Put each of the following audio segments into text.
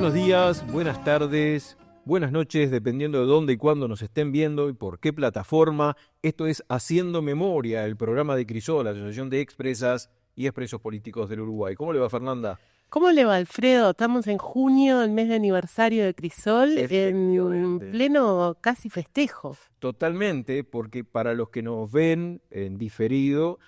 Buenos días, buenas tardes, buenas noches, dependiendo de dónde y cuándo nos estén viendo y por qué plataforma. Esto es Haciendo Memoria, el programa de Crisol, la Asociación de Expresas y Expresos Políticos del Uruguay. ¿Cómo le va, Fernanda? ¿Cómo le va, Alfredo? Estamos en junio, el mes de aniversario de Crisol, en Efectivamente. pleno casi festejo. Totalmente, porque para los que nos ven en diferido,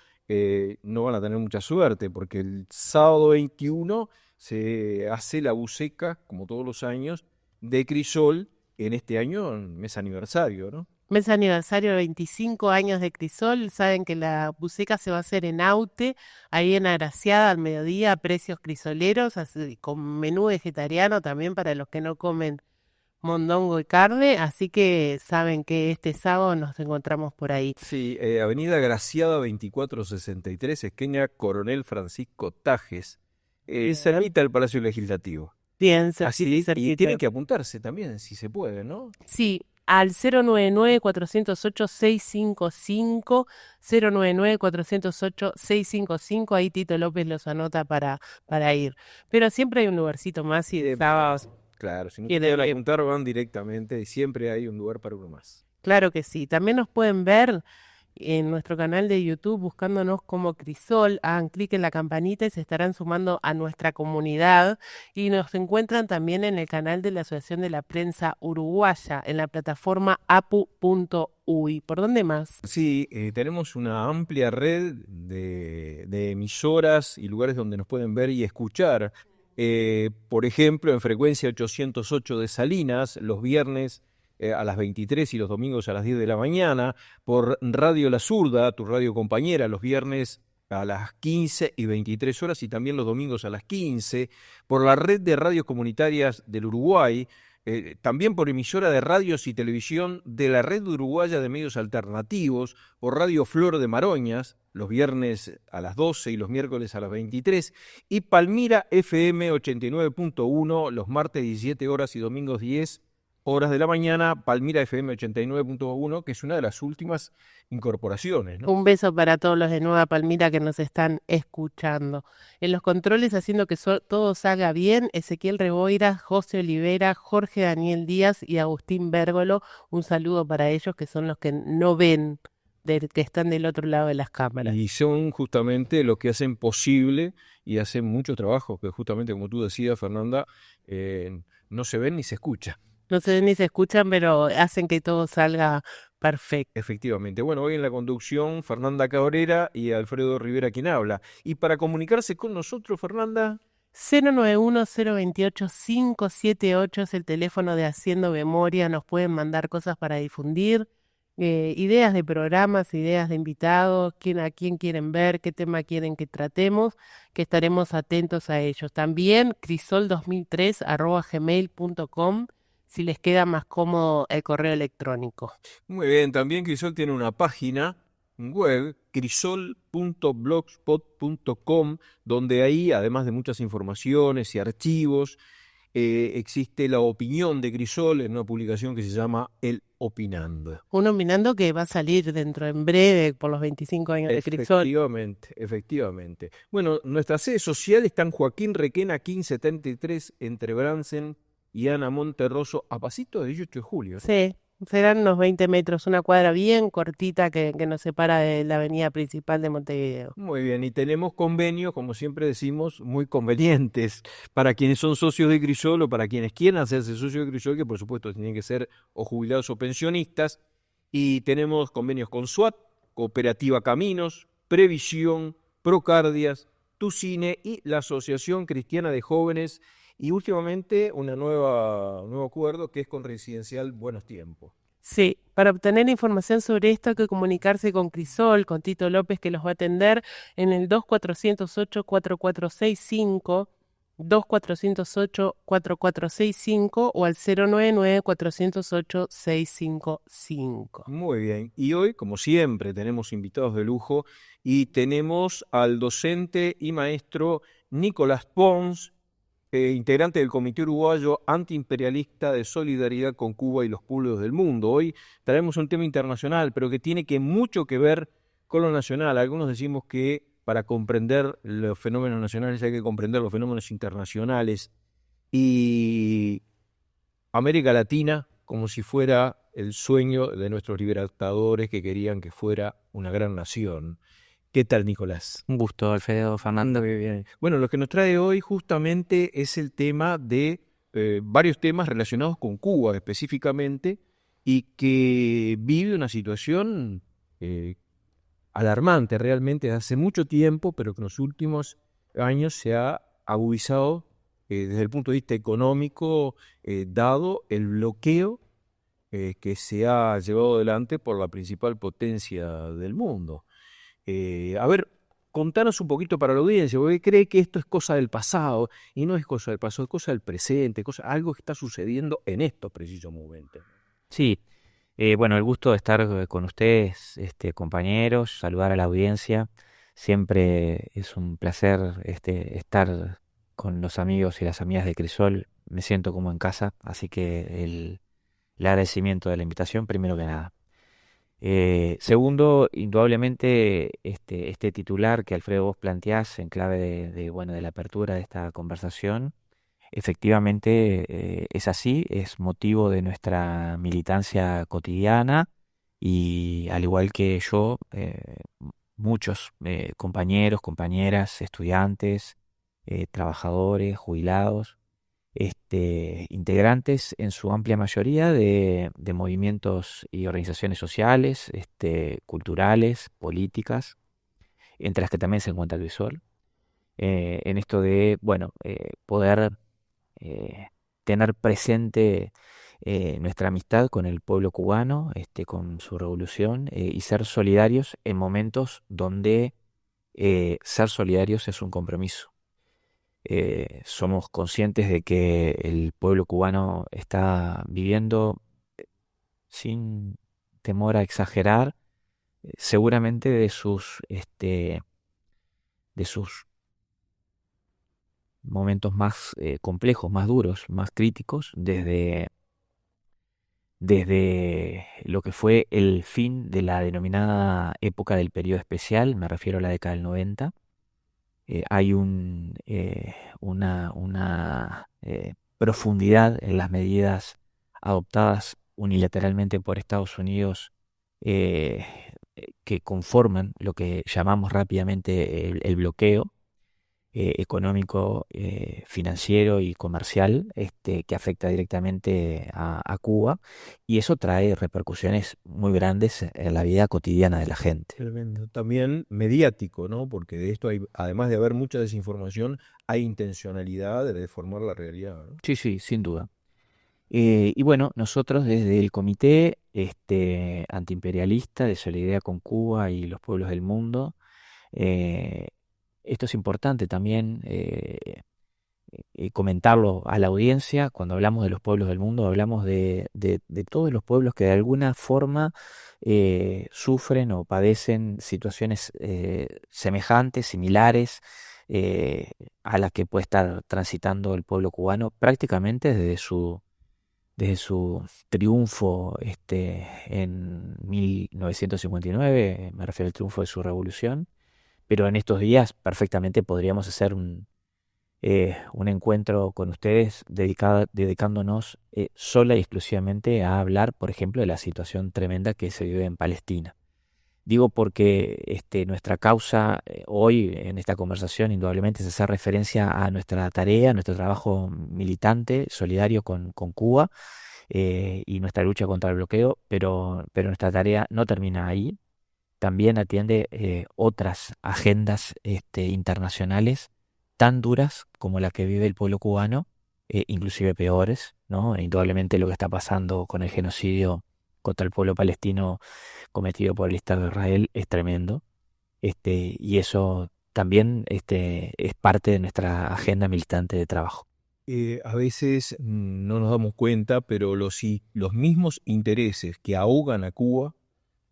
no van a tener mucha suerte, porque el sábado 21 se hace la buceca, como todos los años, de Crisol, en este año, en mes aniversario, ¿no? Mes aniversario de 25 años de Crisol. Saben que la buceca se va a hacer en Aute, ahí en Agraciada, al mediodía, a precios crisoleros, con menú vegetariano también para los que no comen mondongo y carne. Así que saben que este sábado nos encontramos por ahí. Sí, Avenida Graciada 2463, esquina Coronel Francisco Tajes, cerquita del Palacio Legislativo. Bien, Así, y cerquita. tienen que apuntarse también, si se puede, ¿no? Sí, al 099-408-655, 099-408-655, ahí Tito López los anota para ir. Pero siempre hay un lugarcito más y de sábados Claro, si no se quieren quieren ir. apuntar, van directamente y siempre hay un lugar para uno más. Claro que sí. También nos pueden ver en nuestro canal de YouTube buscándonos como Crisol. Hagan clic en la campanita y se estarán sumando a nuestra comunidad. Y nos encuentran también en el canal de la Asociación de la Prensa Uruguaya, en la plataforma apu.uy. ¿Por dónde más? Sí, tenemos una amplia red de emisoras y lugares donde nos pueden ver y escuchar. Por ejemplo, en frecuencia 808 de Salinas, los viernes a las 23 y los domingos a las 10 de la mañana, por Radio La Zurda, tu radio compañera, los viernes a las 15 y 23 horas y también los domingos a las 15, por la red de radios comunitarias del Uruguay, también por emisora de radios y televisión de la Red Uruguaya de Medios Alternativos, por Radio Flor de Maroñas, los viernes a las 12 y los miércoles a las 23, y Palmira FM 89.1, los martes 17 horas y domingos 10 horas de la mañana, Palmira FM 89.1, que es una de las últimas incorporaciones, ¿no? Un beso para todos los de Nueva Palmira que nos están escuchando. En los controles, haciendo que todo salga bien, Ezequiel Reboira, José Olivera, Jorge Daniel Díaz y Agustín Bérgolo. Un saludo para ellos que son los que no ven, que están del otro lado de las cámaras. Y son justamente los que hacen posible y hacen mucho trabajo, que justamente como tú decías, Fernanda, no se ven ni se escucha. No se ven ni se escuchan, pero hacen que todo salga perfecto. Efectivamente. Bueno, hoy en la conducción, Fernanda Cabrera y Alfredo Rivera quien habla. Y para comunicarse con nosotros, Fernanda, 091-028-578 es el teléfono de Haciendo Memoria. Nos pueden mandar cosas para difundir, ideas de programas, ideas de invitados, a quién quieren ver, qué tema quieren que tratemos, que estaremos atentos a ellos. También crisol2003@gmail.com si les queda más cómodo el correo electrónico. muy bien, también Crisol tiene una página web, crisol.blogspot.com, donde ahí, además de muchas informaciones y archivos, existe la opinión de Crisol en una publicación que se llama El Opinando. Un opinando que va a salir dentro en breve por los 25 años de Crisol. Efectivamente, efectivamente. Bueno, nuestra sede social está en Joaquín Requena 1573, entre Bransen y Ana Monterroso, a pasito de 18 de julio. Sí, serán unos 20 metros, una cuadra bien cortita que nos separa de la avenida principal de Montevideo. Muy bien, y tenemos convenios, como siempre decimos, muy convenientes para quienes son socios de Crisol o para quienes quieran hacerse socios de Crisol, que por supuesto tienen que ser o jubilados o pensionistas. Y tenemos convenios con SUAT, Cooperativa Caminos, Previsión, Procardias, Tucine y la Asociación Cristiana de Jóvenes. Y últimamente un nuevo acuerdo que es con Residencial Buenos Tiempos. Sí, para obtener información sobre esto hay que comunicarse con Crisol, con Tito López, que los va a atender en el 2408-4465, 2408-4465 o al 099-408-655. Muy bien, y hoy, como siempre, tenemos invitados de lujo y tenemos al docente y maestro Nicolás Pons, integrante del Comité Uruguayo Antiimperialista de Solidaridad con Cuba y los pueblos del mundo. Hoy traemos un tema internacional, pero que tiene mucho que ver con lo nacional. Algunos decimos que para comprender los fenómenos nacionales hay que comprender los fenómenos internacionales. y América Latina como si fuera el sueño de nuestros libertadores que querían que fuera una gran nación. ¿Qué tal, Nicolás? Un gusto, Alfredo, Fernando, que bien. Bueno, lo que nos trae hoy justamente es el tema de varios temas relacionados con Cuba específicamente y que vive una situación alarmante realmente desde hace mucho tiempo, pero que en los últimos años se ha agudizado desde el punto de vista económico, dado el bloqueo que se ha llevado adelante por la principal potencia del mundo. A ver, contanos un poquito para la audiencia, porque cree que esto es cosa del pasado, y no es cosa del pasado, es cosa del presente, algo que está sucediendo en estos precisos momentos. Sí, bueno, el gusto de estar con ustedes, compañeros, saludar a la audiencia. Siempre es un placer estar con los amigos y las amigas de Crisol. Me siento como en casa, así que el agradecimiento de la invitación, primero que nada. Segundo, indudablemente, este titular que Alfredo vos planteás en clave bueno, de la apertura de esta conversación. Efectivamente, es así, es motivo de nuestra militancia cotidiana y al igual que yo, muchos compañeros, compañeras, estudiantes, trabajadores, jubilados, integrantes en su amplia mayoría de movimientos y organizaciones sociales, culturales, políticas, entre las que también se encuentra el Visual, en esto de, bueno, poder eh, tener presente nuestra amistad con el pueblo cubano, con su revolución, y ser solidarios en momentos donde ser solidarios es un compromiso. Somos conscientes de que el pueblo cubano está viviendo, sin temor a exagerar, seguramente de sus momentos más complejos, más duros, más críticos, desde lo que fue el fin de la denominada época del periodo especial, me refiero a la década del 90. Hay una profundidad en las medidas adoptadas unilateralmente por Estados Unidos, eh, que conforman lo que llamamos rápidamente el bloqueo económico, financiero y comercial, que afecta directamente a Cuba, y eso trae repercusiones muy grandes en la vida cotidiana de la gente. Tremendo. También mediático, ¿no? Porque de esto hay, además de haber mucha desinformación, hay intencionalidad de deformar la realidad, ¿no? Sí, sí, sin duda. Y bueno, nosotros desde el Comité Antiimperialista de Solidaridad con Cuba y los Pueblos del Mundo, eh, esto es importante también comentarlo a la audiencia. Cuando hablamos de los pueblos del mundo, hablamos de todos los pueblos que de alguna forma sufren o padecen situaciones semejantes, similares, eh, a las que puede estar transitando el pueblo cubano prácticamente desde su triunfo en 1959, me refiero al triunfo de su revolución, pero en estos días perfectamente podríamos hacer un encuentro con ustedes dedicándonos sola y exclusivamente a hablar, por ejemplo, de la situación tremenda que se vive en Palestina. Digo porque nuestra causa hoy en esta conversación indudablemente es hacer referencia a nuestra tarea, a nuestro trabajo militante, solidario con Cuba, y nuestra lucha contra el bloqueo, pero nuestra tarea no termina ahí. También atiende otras agendas internacionales tan duras como la que vive el pueblo cubano, inclusive peores, ¿no? Indudablemente lo que está pasando con el genocidio contra el pueblo palestino cometido por el Estado de Israel es tremendo, y eso también es parte de nuestra agenda militante de trabajo. A veces no nos damos cuenta, pero los mismos intereses que ahogan a Cuba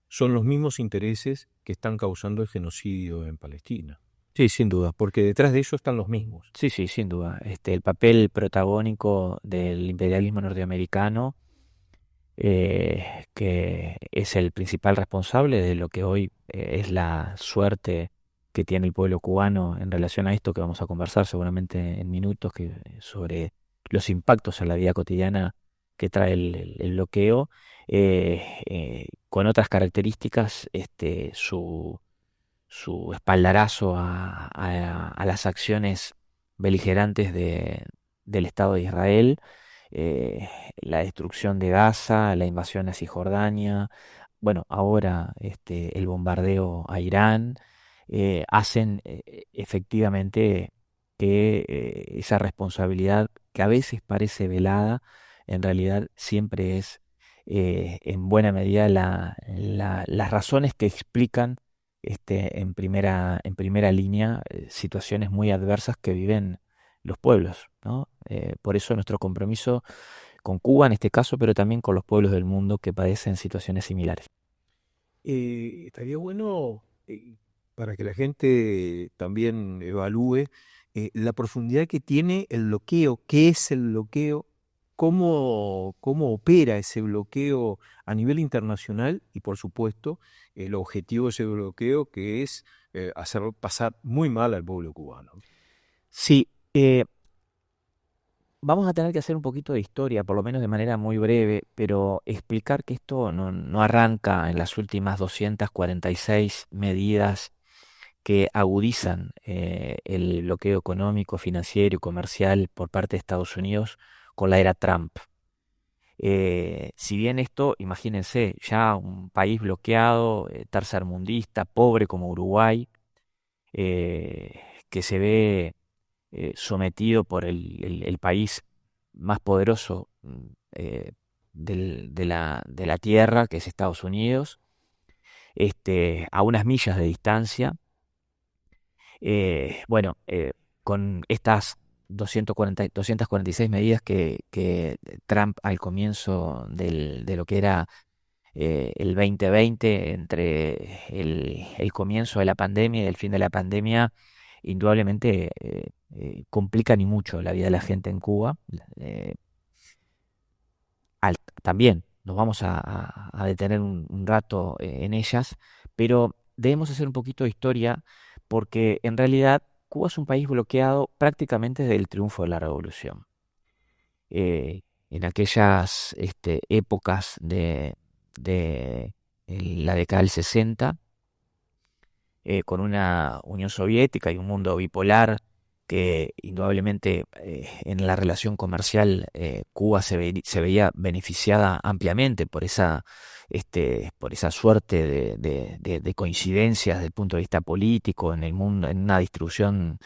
son los mismos intereses que están causando el genocidio en Palestina. Sí, sin duda. Porque detrás de eso están los mismos. Sí, sí, sin duda. El papel protagónico del imperialismo norteamericano, que es el principal responsable de lo que hoy es la suerte que tiene el pueblo cubano en relación a esto que vamos a conversar seguramente en minutos, sobre los impactos en la vida cotidiana que trae el bloqueo, con otras características, su espaldarazo a las acciones beligerantes del Estado de Israel, eh, la destrucción de Gaza, la invasión a Cisjordania, bueno, ahora el bombardeo a Irán, hacen efectivamente que esa responsabilidad que a veces parece velada, en realidad siempre es en buena medida las razones que explican en primera línea situaciones muy adversas que viven los pueblos, ¿no? Por eso nuestro compromiso con Cuba en este caso, pero también con los pueblos del mundo que padecen situaciones similares. Estaría bueno para que la gente también evalúe la profundidad que tiene el bloqueo, qué es el bloqueo, cómo opera ese bloqueo a nivel internacional y, por supuesto, el objetivo de ese bloqueo, que es hacer pasar muy mal al pueblo cubano. Sí, vamos a tener que hacer un poquito de historia, por lo menos de manera muy breve, pero explicar que esto no arranca en las últimas 246 medidas que agudizan el bloqueo económico, financiero y comercial por parte de Estados Unidos con la era Trump. Si bien esto, imagínense, ya un país bloqueado, tercermundista, pobre como Uruguay, eh, que se ve sometido por el país más poderoso de la tierra, que es Estados Unidos, a unas millas de distancia. Bueno, con estas 246 medidas que Trump al comienzo de lo que era el 2020, entre el comienzo de la pandemia y el fin de la pandemia, indudablemente complican y mucho la vida de la gente en Cuba. Eh, También nos vamos a detener un rato en ellas, pero debemos hacer un poquito de historia porque en realidad Cuba es un país bloqueado prácticamente desde el triunfo de la revolución. En aquellas épocas de la década del 60, con una Unión Soviética y un mundo bipolar que indudablemente en la relación comercial Cuba se veía beneficiada ampliamente por esa suerte de coincidencias desde el punto de vista político en el mundo, en una distribución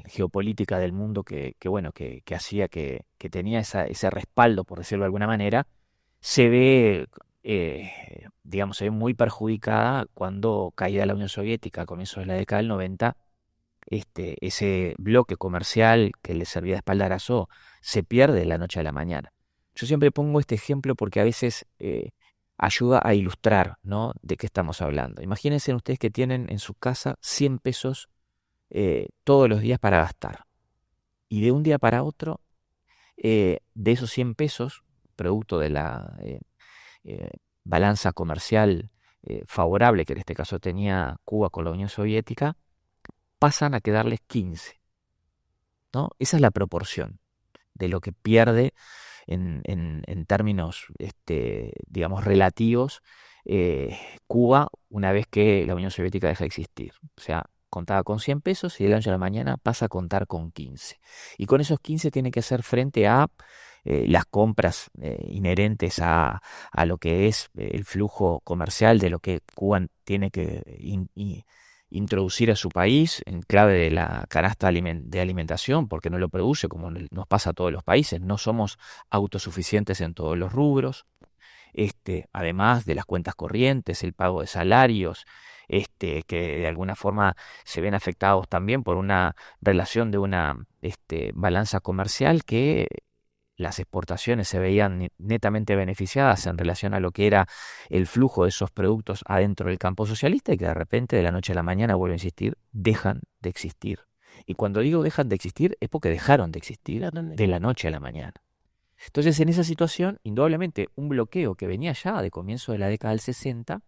geopolítica del mundo bueno, que hacía que tenía ese respaldo, por decirlo de alguna manera. Se ve, digamos, se ve muy perjudicada cuando caída la Unión Soviética a comienzos de la década del 90. Ese bloque comercial que le servía de espaldarazo se pierde de la noche a la mañana. Yo siempre pongo este ejemplo porque a veces ayuda a ilustrar, ¿no?, de qué estamos hablando. Imagínense ustedes que tienen en su casa 100 pesos todos los días para gastar. Y de un día para otro, de esos 100 pesos, producto de la balanza comercial favorable que en este caso tenía Cuba con la Unión Soviética, pasan a quedarles 15, ¿no? Esa es la proporción de lo que pierde en términos, digamos, relativos, Cuba una vez que la Unión Soviética deja de existir. O sea, contaba con 100 pesos y de la noche a la mañana pasa a contar con 15. Y con esos 15 tiene que hacer frente a las compras inherentes a lo que es el flujo comercial de lo que Cuba tiene que introducir a su país en clave de la canasta de alimentación, porque no lo produce como nos pasa a todos los países. No somos autosuficientes en todos los rubros. Además de las cuentas corrientes, el pago de salarios, que de alguna forma se ven afectados también por una relación de una balanza comercial que las exportaciones se veían netamente beneficiadas en relación a lo que era el flujo de esos productos adentro del campo socialista y que de repente de la noche a la mañana, vuelvo a insistir, dejan de existir. Y cuando digo dejan de existir es porque dejaron de existir de la noche a la mañana. Entonces, en esa situación, indudablemente, un bloqueo que venía ya de comienzo de la década del 60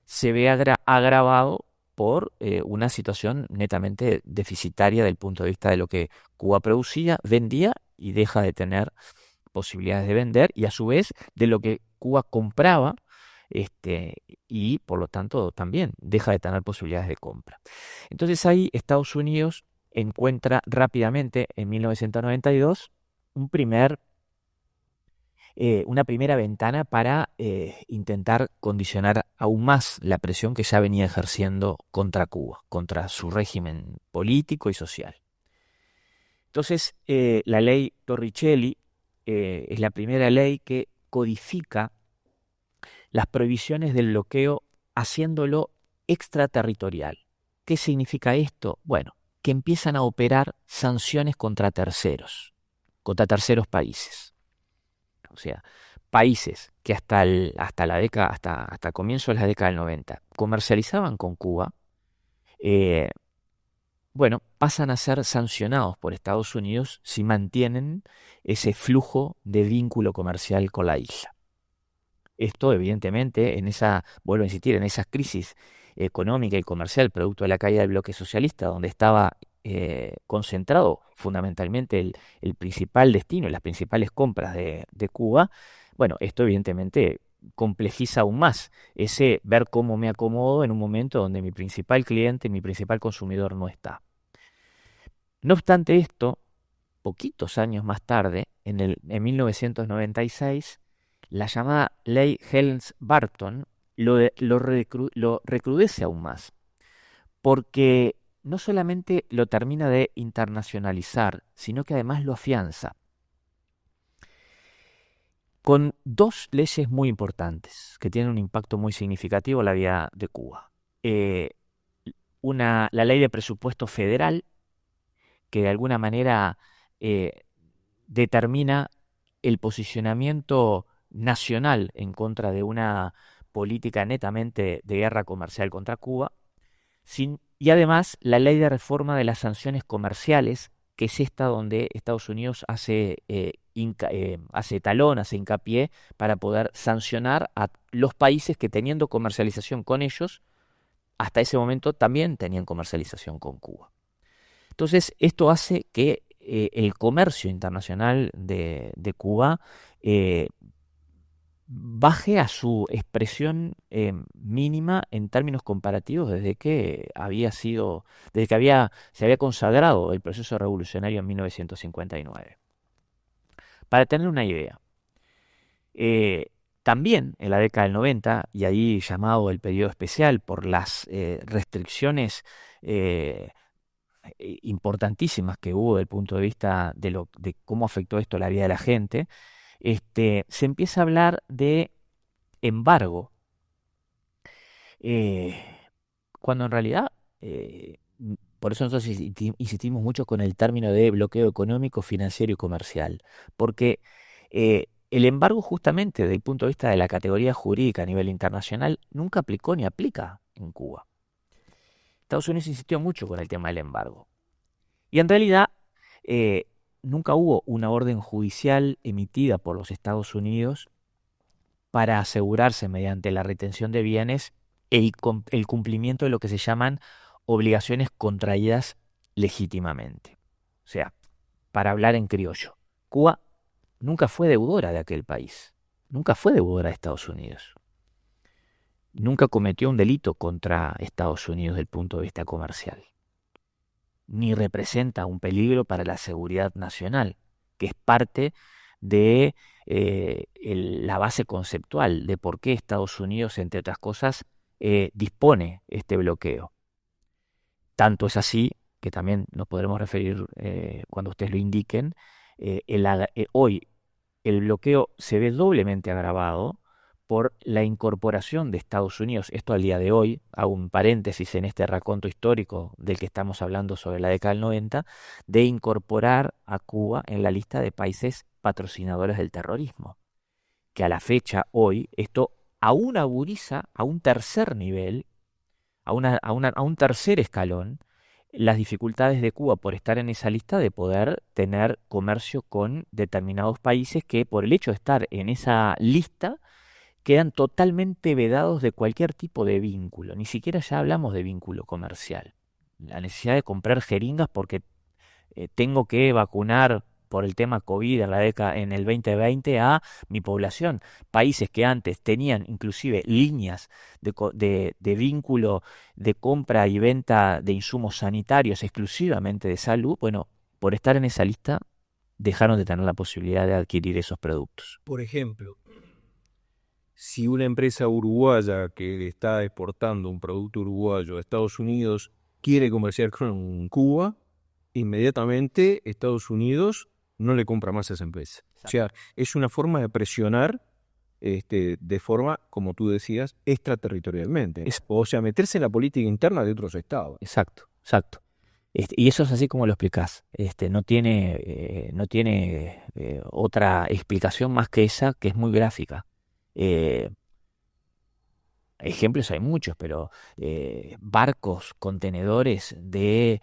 se ve agravado por una situación netamente deficitaria del punto de vista de lo que Cuba producía, vendía y deja de tener posibilidades de vender, y a su vez de lo que Cuba compraba, y por lo tanto también deja de tener posibilidades de compra. Entonces ahí Estados Unidos encuentra rápidamente en 1992 una primera ventana para intentar condicionar aún más la presión que ya venía ejerciendo contra Cuba, contra su régimen político y social. Entonces, la ley Torricelli es la primera ley que codifica las prohibiciones del bloqueo haciéndolo extraterritorial. ¿Qué significa esto? Bueno, que empiezan a operar sanciones contra terceros países. O sea, países que hasta comienzo de la década del 90 comercializaban con Cuba, pasan a ser sancionados por Estados Unidos si mantienen ese flujo de vínculo comercial con la isla. Esto, evidentemente, vuelvo a insistir, en esa crisis económica y comercial producto de la caída del bloque socialista, donde estaba concentrado fundamentalmente el principal destino y las principales compras de Cuba, esto evidentemente complejiza aún más ese ver cómo me acomodo en un momento donde mi principal cliente, mi principal consumidor no está. No obstante esto, poquitos años más tarde, en 1996, la llamada ley Helms-Burton lo recrudece aún más, porque no solamente lo termina de internacionalizar, sino que además lo afianza con dos leyes muy importantes que tienen un impacto muy significativo en la vida de Cuba. La ley de presupuesto federal, que de alguna manera determina el posicionamiento nacional en contra de una política netamente de guerra comercial contra Cuba, y además la ley de reforma de las sanciones comerciales, que es esta donde Estados Unidos hace hincapié para poder sancionar a los países que, teniendo comercialización con ellos, hasta ese momento también tenían comercialización con Cuba. Entonces, esto hace que el comercio internacional de Cuba baje a su expresión mínima en términos comparativos desde que se había consagrado el proceso revolucionario en 1959. Para tener una idea, también en la década del 90, y ahí llamado el periodo especial por las restricciones importantísimas que hubo desde el punto de vista de cómo afectó esto la vida de la gente, se empieza a hablar de embargo, cuando en realidad, por eso nosotros insistimos mucho con el término de bloqueo económico, financiero y comercial, porque el embargo, justamente desde el punto de vista de la categoría jurídica a nivel internacional, nunca aplicó ni aplica en Cuba. Estados Unidos insistió mucho con el tema del embargo. Y en realidad nunca hubo una orden judicial emitida por los Estados Unidos para asegurarse mediante la retención de bienes el cumplimiento de lo que se llaman obligaciones contraídas legítimamente. O sea, para hablar en criollo, Cuba nunca fue deudora de aquel país, nunca fue deudora de Estados Unidos. Nunca cometió un delito contra Estados Unidos desde el punto de vista comercial, ni representa un peligro para la seguridad nacional, que es parte de la base conceptual de por qué Estados Unidos, entre otras cosas, dispone este bloqueo. Tanto es así, que también nos podremos referir cuando ustedes lo indiquen, hoy el bloqueo se ve doblemente agravado por la incorporación de Estados Unidos, esto al día de hoy, hago un paréntesis en este raconto histórico del que estamos hablando sobre la década del 90, de incorporar a Cuba en la lista de países patrocinadores del terrorismo, que a la fecha, hoy, esto aún agudiza a un tercer nivel, a un tercer escalón, las dificultades de Cuba por estar en esa lista de poder tener comercio con determinados países que, por el hecho de estar en esa lista, quedan totalmente vedados de cualquier tipo de vínculo. Ni siquiera ya hablamos de vínculo comercial. La necesidad de comprar jeringas porque tengo que vacunar por el tema COVID en el 2020 a mi población. Países que antes tenían inclusive líneas de vínculo de compra y venta de insumos sanitarios exclusivamente de salud, bueno, por estar en esa lista dejaron de tener la posibilidad de adquirir esos productos. Por ejemplo, si una empresa uruguaya que está exportando un producto uruguayo a Estados Unidos quiere comerciar con Cuba, inmediatamente Estados Unidos no le compra más a esa empresa. O sea, es una forma de presionar de forma, como tú decías, extraterritorialmente. O sea, meterse en la política interna de otros estados. Exacto. Y eso es así como lo explicás. No tiene otra explicación más que esa, que es muy gráfica. Ejemplos hay muchos, pero barcos, contenedores de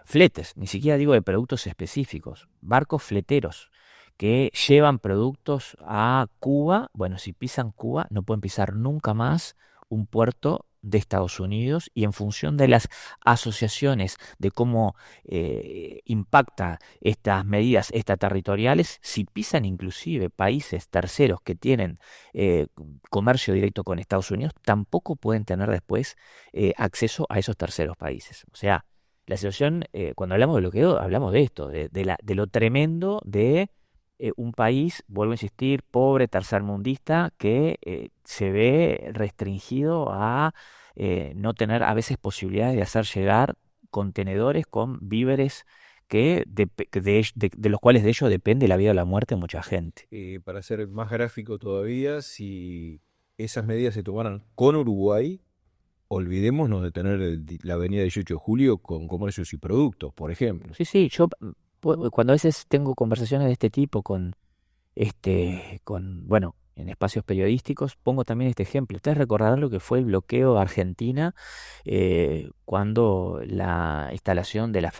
fletes, ni siquiera digo de productos específicos, barcos fleteros que llevan productos a Cuba. Bueno, si pisan Cuba, no pueden pisar nunca más un puerto de Estados Unidos, y en función de las asociaciones de cómo impacta estas medidas extraterritoriales, si pisan inclusive países terceros que tienen comercio directo con Estados Unidos, tampoco pueden tener después acceso a esos terceros países. O sea, la situación, cuando hablamos de bloqueo, hablamos de esto, de lo tremendo de un país, vuelvo a insistir, pobre, tercermundista, que se ve restringido a no tener a veces posibilidades de hacer llegar contenedores con víveres que de los cuales de ellos depende la vida o la muerte de mucha gente. Para ser más gráfico todavía, si esas medidas se tomaran con Uruguay, olvidémonos de tener la avenida 18 de Julio con comercios y productos, por ejemplo. Sí, yo cuando a veces tengo conversaciones de este tipo bueno, en espacios periodísticos, pongo también este ejemplo. Ustedes recordarán lo que fue el bloqueo a Argentina cuando la instalación de la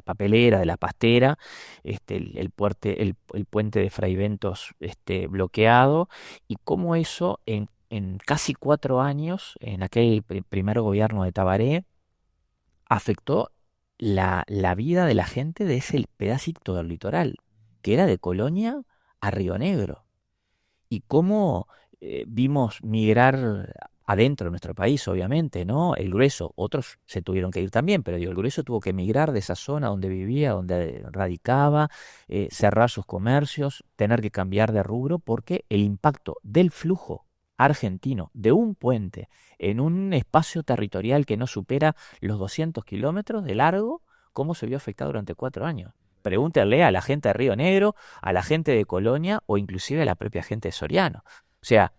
papelera, de la pastera, el puente de Fraiventos bloqueado, y cómo eso en casi 4 años, en aquel primer gobierno de Tabaré, afectó la vida de la gente de ese pedacito del litoral, que era de Colonia a Río Negro. Y cómo vimos migrar adentro de nuestro país, obviamente, ¿no? El grueso, otros se tuvieron que ir también, pero el grueso tuvo que emigrar de esa zona donde vivía, donde radicaba, cerrar sus comercios, tener que cambiar de rubro, porque el impacto del flujo argentino de un puente en un espacio territorial que no supera los 200 kilómetros de largo, ¿cómo se vio afectado durante 4 años? Pregúntenle a la gente de Río Negro, a la gente de Colonia o inclusive a la propia gente de Soriano. O sea,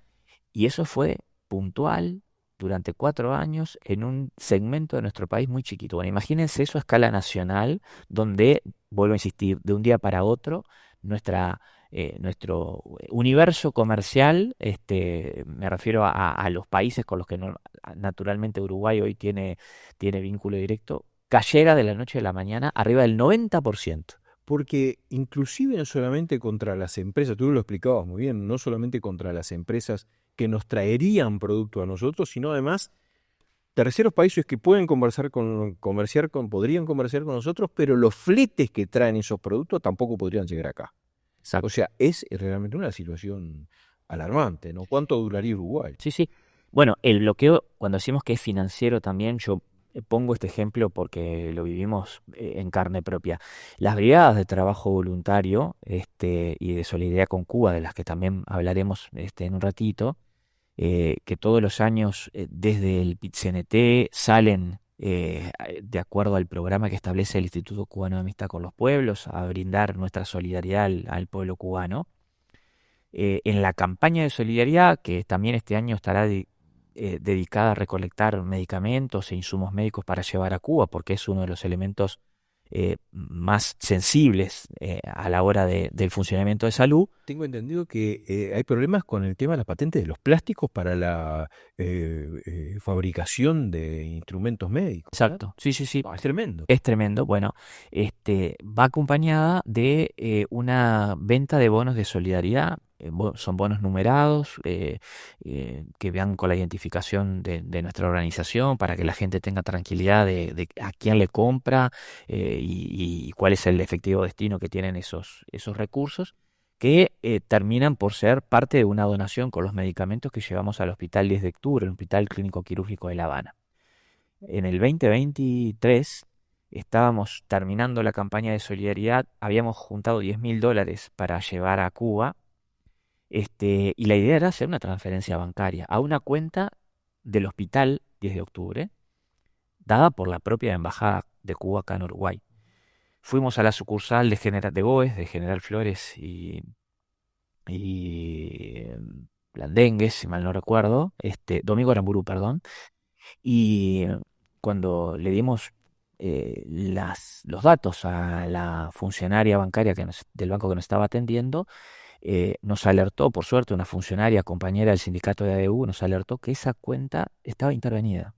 y eso fue puntual durante 4 años en un segmento de nuestro país muy chiquito. Bueno, imagínense eso a escala nacional, donde, vuelvo a insistir, de un día para otro, nuestro universo comercial, me refiero a los países con los que naturalmente Uruguay hoy tiene vínculo directo, cayera de la noche a la mañana arriba del 90%. Porque inclusive no solamente contra las empresas, tú lo explicabas muy bien, no solamente contra las empresas que nos traerían producto a nosotros, sino además terceros países que pueden podrían comerciar con nosotros, pero los fletes que traen esos productos tampoco podrían llegar acá. Exacto. O sea, es realmente una situación alarmante, ¿no? ¿Cuánto duraría Uruguay? Sí. Bueno, el bloqueo, cuando decimos que es financiero también, yo pongo este ejemplo porque lo vivimos en carne propia. Las brigadas de trabajo voluntario y de solidaridad con Cuba, de las que también hablaremos en un ratito, que todos los años desde el PIT-CNT salen de acuerdo al programa que establece el Instituto Cubano de Amistad con los Pueblos, a brindar nuestra solidaridad al pueblo cubano. En la campaña de solidaridad, que también este año estará dedicada a recolectar medicamentos e insumos médicos para llevar a Cuba, porque es uno de los elementos más sensibles a la hora del funcionamiento de salud. Tengo entendido que hay problemas con el tema de las patentes de los plásticos para la fabricación de instrumentos médicos. Exacto, sí. Es tremendo. Es tremendo. Bueno, va acompañada de una venta de bonos de solidaridad son bonos numerados que vean con la identificación de nuestra organización para que la gente tenga tranquilidad de a quién le compra y cuál es el efectivo destino que tienen esos recursos que terminan por ser parte de una donación con los medicamentos que llevamos al Hospital 10 de Octubre, el Hospital Clínico Quirúrgico de La Habana. En el 2023 estábamos terminando la campaña de solidaridad, habíamos juntado $10.000 para llevar a Cuba, y la idea era hacer una transferencia bancaria a una cuenta del Hospital 10 de Octubre, dada por la propia Embajada de Cuba acá en Uruguay. Fuimos a la sucursal de Goes, de General Flores y Blandengues, si mal no recuerdo, Domingo Aramburu, perdón, y cuando le dimos los datos a la funcionaria bancaria del banco que nos estaba atendiendo, nos alertó, por suerte, una funcionaria compañera del sindicato de ADU, nos alertó que esa cuenta estaba intervenida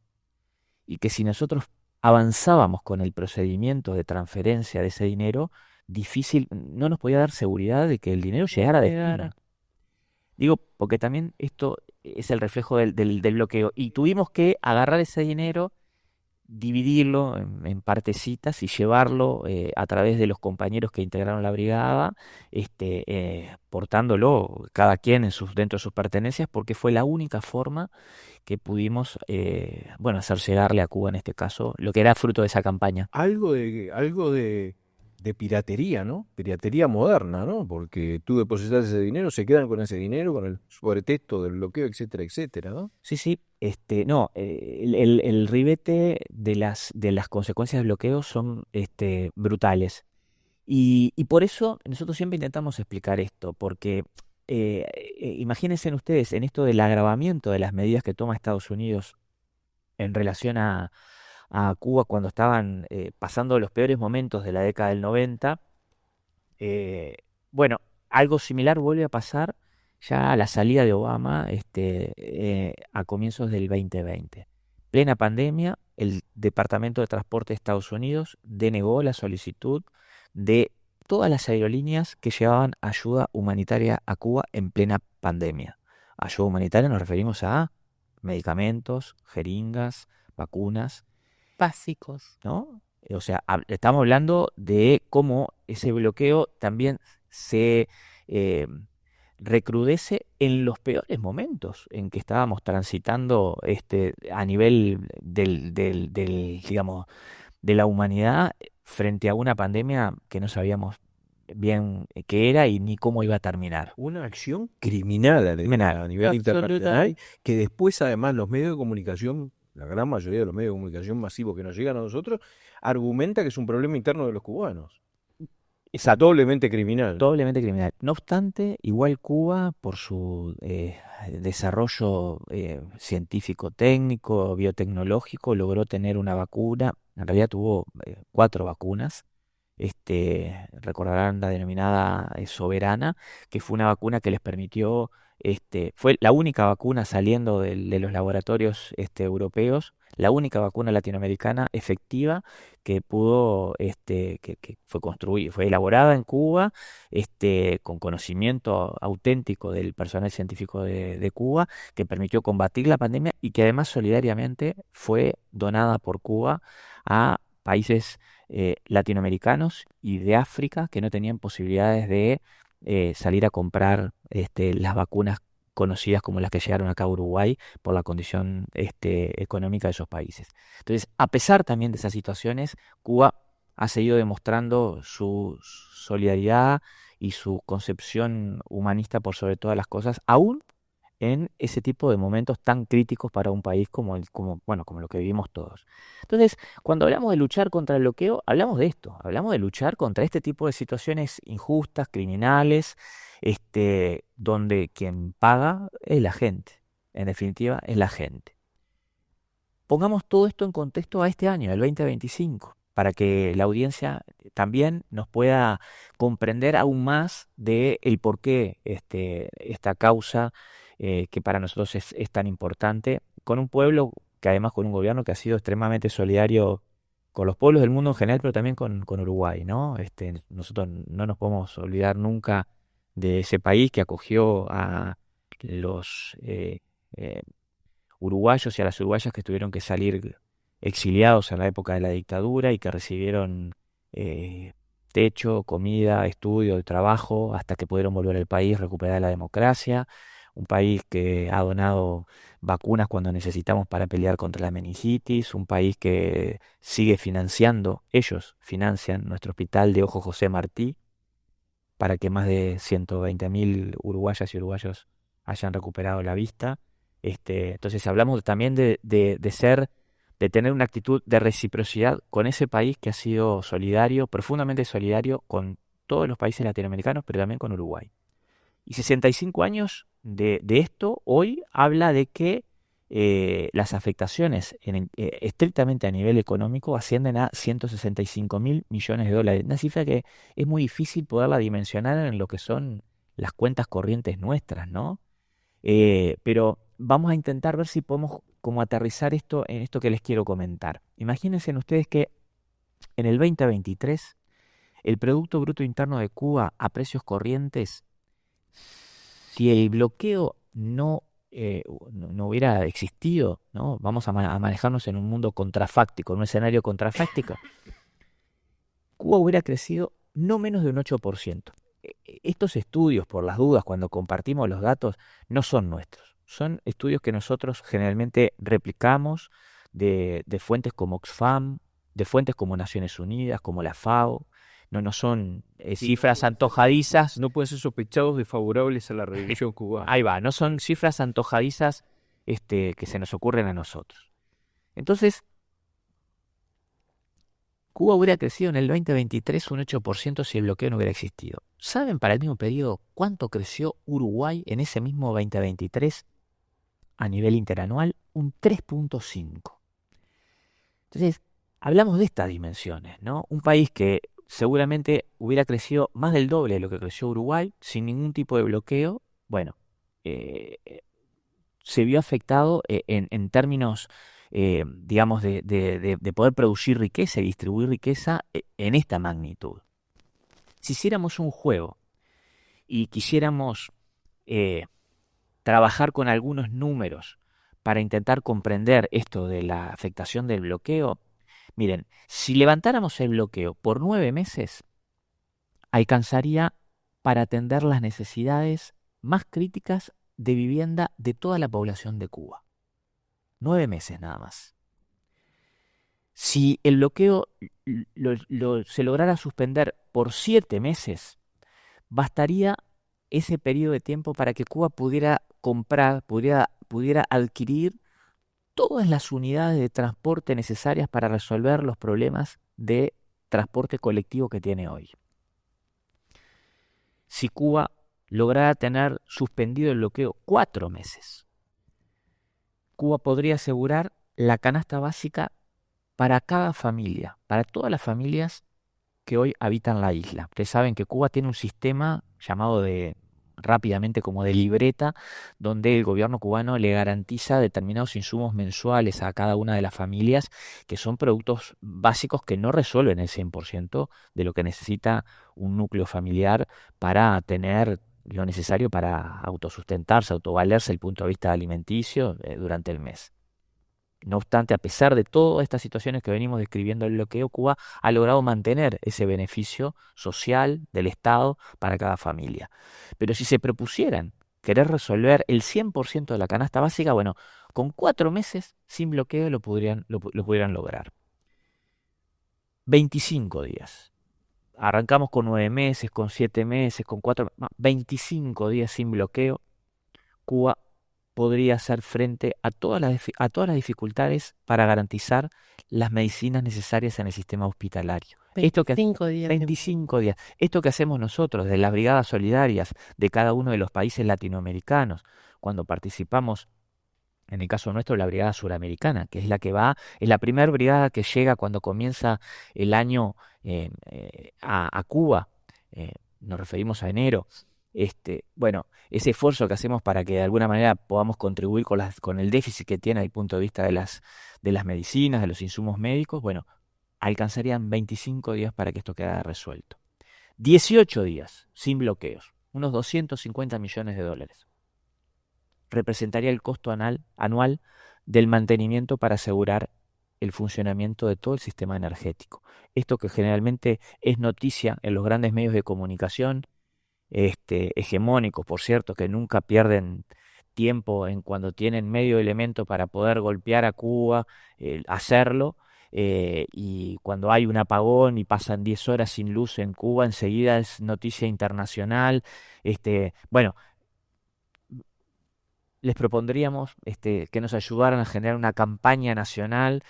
y que si nosotros avanzábamos con el procedimiento de transferencia de ese dinero, no nos podía dar seguridad de que el dinero llegara a destino. Digo, porque también esto es el reflejo del bloqueo y tuvimos que agarrar ese dinero, dividirlo partecitas y llevarlo a través de los compañeros que integraron la brigada, portándolo cada quien dentro de sus pertenencias, porque fue la única forma que pudimos hacer llegarle a Cuba en este caso lo que era fruto de esa campaña. Algo de piratería, ¿no? Piratería moderna, ¿no? Porque tú depositas ese dinero, se quedan con ese dinero, con el sobretexto del bloqueo, etcétera, etcétera, ¿no? Sí, no, el ribete de las consecuencias del bloqueo son brutales. Y por eso nosotros siempre intentamos explicar esto, porque imagínense ustedes en esto del agravamiento de las medidas que toma Estados Unidos en relación a Cuba cuando estaban pasando los peores momentos de la década del 90. Bueno, algo similar vuelve a pasar ya a la salida de Obama a comienzos del 2020. Plena pandemia, el Departamento de Transporte de Estados Unidos denegó la solicitud de todas las aerolíneas que llevaban ayuda humanitaria a Cuba en plena pandemia. Ayuda humanitaria nos referimos a medicamentos, jeringas, vacunas. Básicos. ¿No? O sea, estamos hablando de cómo ese bloqueo también se recrudece en los peores momentos en que estábamos transitando a nivel digamos, de la humanidad frente a una pandemia que no sabíamos bien qué era y ni cómo iba a terminar. Una acción criminal a nivel internacional, que después además los medios de comunicación, la gran mayoría de los medios de comunicación masivos que nos llegan a nosotros, argumenta que es un problema interno de los cubanos. Es doblemente criminal. Doblemente criminal. No obstante, igual Cuba, por su desarrollo científico, técnico, biotecnológico, logró tener una vacuna. En realidad tuvo 4 vacunas. Recordarán la denominada Soberana, que fue una vacuna que les permitió, fue la única vacuna saliendo de los laboratorios europeos, la única vacuna latinoamericana efectiva que pudo, que fue construida, fue elaborada en Cuba, con conocimiento auténtico del personal científico de Cuba, que permitió combatir la pandemia y que además solidariamente fue donada por Cuba a países latinoamericanos y de África que no tenían posibilidades de salir a comprar las vacunas conocidas como las que llegaron acá a Uruguay por la condición económica de esos países. Entonces, a pesar también de esas situaciones, Cuba ha seguido demostrando su solidaridad y su concepción humanista por sobre todas las cosas, aún en ese tipo de momentos tan críticos para un país como lo que vivimos todos. Entonces, cuando hablamos de luchar contra el bloqueo, hablamos de esto, hablamos de luchar contra este tipo de situaciones injustas, criminales, donde quien paga es la gente, en definitiva es la gente. Pongamos todo esto en contexto a este año, el 2025, para que la audiencia también nos pueda comprender aún más de el por qué esta causa que para nosotros es tan importante, con un pueblo que además con un gobierno que ha sido extremadamente solidario con los pueblos del mundo en general, pero también con Uruguay, ¿no? Nosotros no nos podemos olvidar nunca de ese país que acogió a los uruguayos y a las uruguayas que tuvieron que salir exiliados en la época de la dictadura y que recibieron techo, comida, estudio, trabajo, hasta que pudieron volver al país, recuperar la democracia. Un país que ha donado vacunas cuando necesitamos para pelear contra la meningitis, un país que sigue financiando, ellos financian nuestro hospital de Ojo José Martí para que más de 120.000 uruguayas y uruguayos hayan recuperado la vista. Entonces hablamos también de tener una actitud de reciprocidad con ese país que ha sido solidario, profundamente solidario con todos los países latinoamericanos, pero también con Uruguay. Y 65 años de esto hoy habla de que las afectaciones estrictamente a nivel económico ascienden a 165.000 millones de dólares. Una cifra que es muy difícil poderla dimensionar en lo que son las cuentas corrientes nuestras, ¿no? Pero vamos a intentar ver si podemos como aterrizar esto en esto que les quiero comentar. Imagínense ustedes que en el 2023 el Producto Bruto Interno de Cuba a precios corrientes, si el bloqueo no hubiera existido, ¿no? Vamos a manejarnos en un mundo contrafáctico, en un escenario contrafáctico, Cuba hubiera crecido no menos de un 8%. Estos estudios, por las dudas, cuando compartimos los datos, no son nuestros. Son estudios que nosotros generalmente replicamos de fuentes como Oxfam, de fuentes como Naciones Unidas, como la FAO. No son cifras antojadizas. No pueden ser sospechados de favorables a la revolución cubana. Ahí va, no son cifras antojadizas que se nos ocurren a nosotros. Entonces, Cuba hubiera crecido en el 2023 un 8% si el bloqueo no hubiera existido. ¿Saben para el mismo periodo cuánto creció Uruguay en ese mismo 2023 a nivel interanual? Un 3.5. Entonces, hablamos de estas dimensiones, ¿no? Un país que seguramente hubiera crecido más del doble de lo que creció Uruguay sin ningún tipo de bloqueo. Bueno, se vio afectado en términos, digamos, de poder producir riqueza y distribuir riqueza en esta magnitud. Si hiciéramos un juego y quisiéramos trabajar con algunos números para intentar comprender esto de la afectación del bloqueo, miren, si levantáramos el bloqueo por 9 meses, alcanzaría para atender las necesidades más críticas de vivienda de toda la población de Cuba. 9 meses nada más. Si el bloqueo se lograra suspender por 7 meses, bastaría ese periodo de tiempo para que Cuba pudiera comprar, pudiera adquirir todas las unidades de transporte necesarias para resolver los problemas de transporte colectivo que tiene hoy. Si Cuba lograra tener suspendido el bloqueo 4 meses, Cuba podría asegurar la canasta básica para cada familia, para todas las familias que hoy habitan la isla. Ustedes saben que Cuba tiene un sistema llamado rápidamente como de libreta, donde el gobierno cubano le garantiza determinados insumos mensuales a cada una de las familias, que son productos básicos que no resuelven el 100% de lo que necesita un núcleo familiar para tener lo necesario para autosustentarse, autovalerse desde el punto de vista alimenticio durante el mes. No obstante, a pesar de todas estas situaciones que venimos describiendo del bloqueo, Cuba ha logrado mantener ese beneficio social del Estado para cada familia. Pero si se propusieran querer resolver el 100% de la canasta básica, bueno, con 4 meses sin bloqueo lo pudieran lograr. 25 días. Arrancamos con 9 meses, con 7 meses, con 4, 25 días sin bloqueo. Cuba podría hacer frente a todas las dificultades para garantizar las medicinas necesarias en el sistema hospitalario. 25 días. 25 días. Esto que hacemos nosotros de las brigadas solidarias de cada uno de los países latinoamericanos, cuando participamos, en el caso nuestro, la brigada suramericana, que es la que es la primera brigada que llega cuando comienza el año a Cuba, nos referimos a enero. Bueno, ese esfuerzo que hacemos para que de alguna manera podamos contribuir con el déficit que tiene desde el punto de vista de las medicinas, de los insumos médicos, bueno, alcanzarían 25 días para que esto quedara resuelto. 18 días sin bloqueos. unos 250 millones de dólares. Representaría el costo anual del mantenimiento para asegurar el funcionamiento de todo el sistema energético. Esto que generalmente es noticia en los grandes medios de comunicación, hegemónicos, por cierto, que nunca pierden tiempo en cuando tienen medio elemento para poder golpear a Cuba, hacerlo, y cuando hay un apagón y pasan 10 horas sin luz en Cuba, enseguida es noticia internacional. Bueno, les propondríamos que nos ayudaran a generar una campaña nacional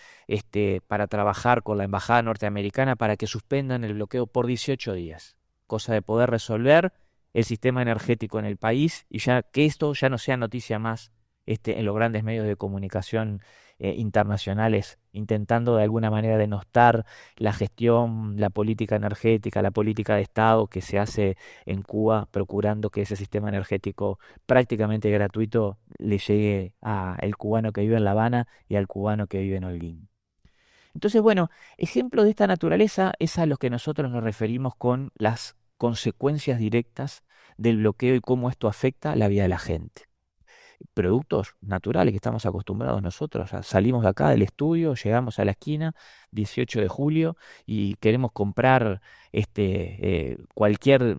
para trabajar con la Embajada norteamericana para que suspendan el bloqueo por 18 días, cosa de poder resolver el sistema energético en el país y ya que esto ya no sea noticia más en los grandes medios de comunicación internacionales, intentando de alguna manera denostar la gestión, la política energética, la política de Estado que se hace en Cuba, procurando que ese sistema energético prácticamente gratuito le llegue al cubano que vive en La Habana y al cubano que vive en Holguín. Entonces, bueno, ejemplo de esta naturaleza es a los que nosotros nos referimos con las consecuencias directas del bloqueo y cómo esto afecta la vida de la gente. Productos naturales que estamos acostumbrados nosotros. Salimos de acá del estudio, llegamos a la esquina, 18 de julio, y queremos comprar cualquier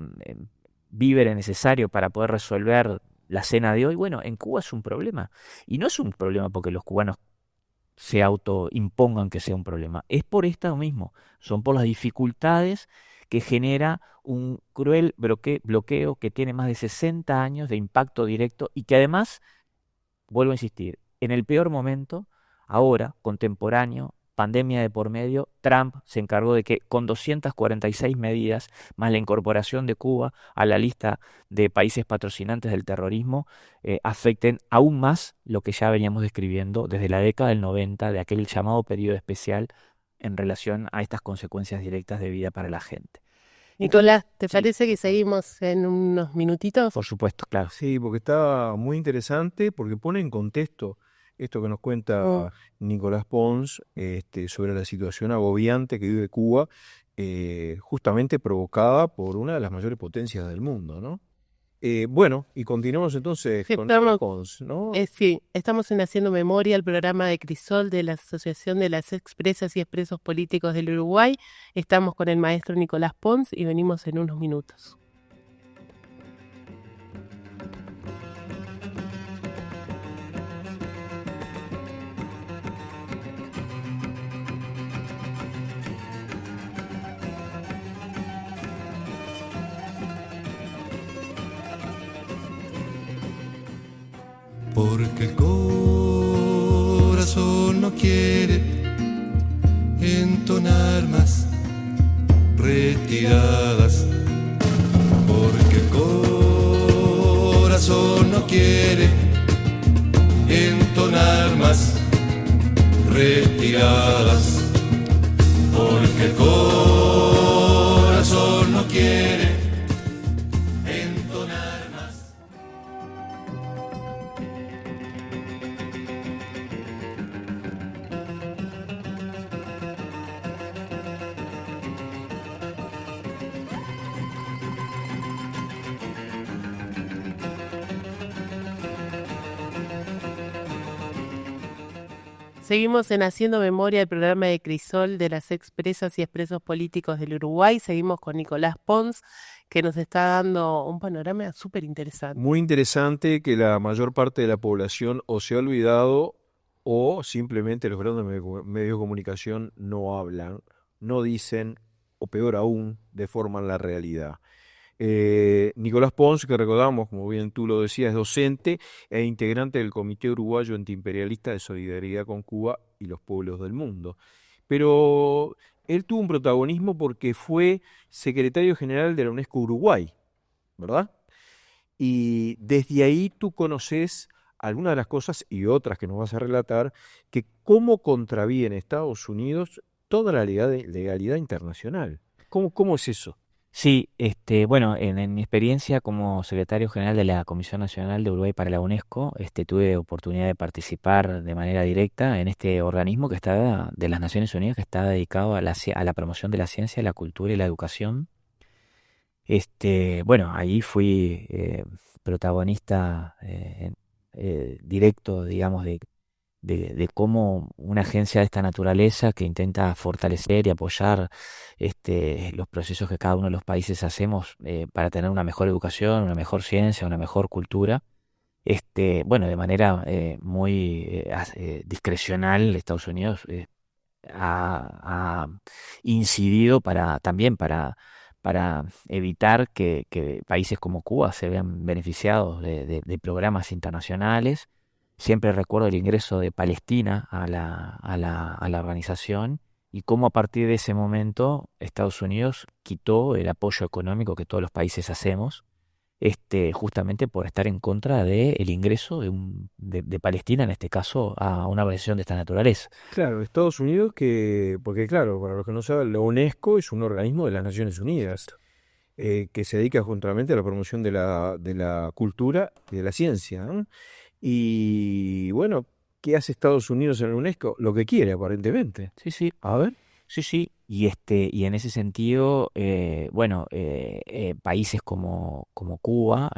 víver necesario para poder resolver la cena de hoy. Bueno, en Cuba es un problema. Y no es un problema porque los cubanos se autoimpongan que sea un problema. Es por esto mismo. Son por las dificultades que genera un cruel bloqueo que tiene más de 60 años de impacto directo y que además, vuelvo a insistir, en el peor momento, ahora, contemporáneo, pandemia de por medio, Trump se encargó de que con 246 medidas, más la incorporación de Cuba a la lista de países patrocinantes del terrorismo, afecten aún más lo que ya veníamos describiendo desde la década del 90, de aquel llamado periodo especial en relación a estas consecuencias directas de vida para la gente. Nicolás, ¿te Sí. parece que seguimos en unos minutitos? Por supuesto, claro. Sí, porque está muy interesante, porque pone en contexto esto que nos cuenta Nicolás Pons sobre la situación agobiante que vive Cuba, justamente provocada por una de las mayores potencias del mundo, ¿no? Bueno, y continuamos entonces Sí, con estamos- Pons, ¿no? Sí, estamos en Haciendo Memoria, el programa de Crisol de la Asociación de las Expresas y Expresos Políticos del Uruguay. Estamos con el maestro Nicolás Pons y venimos en unos minutos. Porque el corazón no quiere entonar más retiradas. Porque el corazón no quiere entonar más retiradas. Porque el corazón no quiere entonar más. Seguimos en Haciendo Memoria, el programa de Crisol de las Expresas y Expresos Políticos del Uruguay. Seguimos con Nicolás Pons, que nos está dando un panorama súper interesante. Muy interesante que la mayor parte de la población o se ha olvidado o simplemente los grandes medios de comunicación no hablan, no dicen, o peor aún, deforman la realidad. Nicolás Pons, que recordamos, como bien tú lo decías, es docente e integrante del Comité Uruguayo Antiimperialista de Solidaridad con Cuba y los pueblos del mundo. Pero él tuvo un protagonismo porque fue secretario general de la UNESCO Uruguay, ¿verdad? Y desde ahí tú conoces algunas de las cosas y otras que nos vas a relatar, que cómo contraviene Estados Unidos toda la legalidad internacional. ¿Cómo es eso? Sí, bueno, en mi experiencia como secretario general de la Comisión Nacional de Uruguay para la UNESCO, tuve oportunidad de participar de manera directa en este organismo que está de las Naciones Unidas, que está dedicado a la promoción de la ciencia, la cultura y la educación. Bueno, ahí fui protagonista directo, digamos, de cómo una agencia de esta naturaleza que intenta fortalecer y apoyar los procesos que cada uno de los países hacemos para tener una mejor educación, una mejor ciencia, una mejor cultura. Bueno, de manera muy discrecional, Estados Unidos ha incidido también para evitar que países como Cuba se vean beneficiados de programas internacionales. Siempre recuerdo el ingreso de Palestina a la organización y cómo a partir de ese momento Estados Unidos quitó el apoyo económico que todos los países hacemos, justamente por estar en contra del ingreso de Palestina, en este caso, a una organización de esta naturaleza. Claro, Estados Unidos porque claro, para los que no saben, la UNESCO es un organismo de las Naciones Unidas que se dedica justamente a la promoción de la cultura y de la ciencia, ¿no? Y bueno, ¿qué hace Estados Unidos en la UNESCO? Lo que quiere, aparentemente. Sí, sí. A ver. Sí, sí, y en ese sentido, bueno, países como Cuba,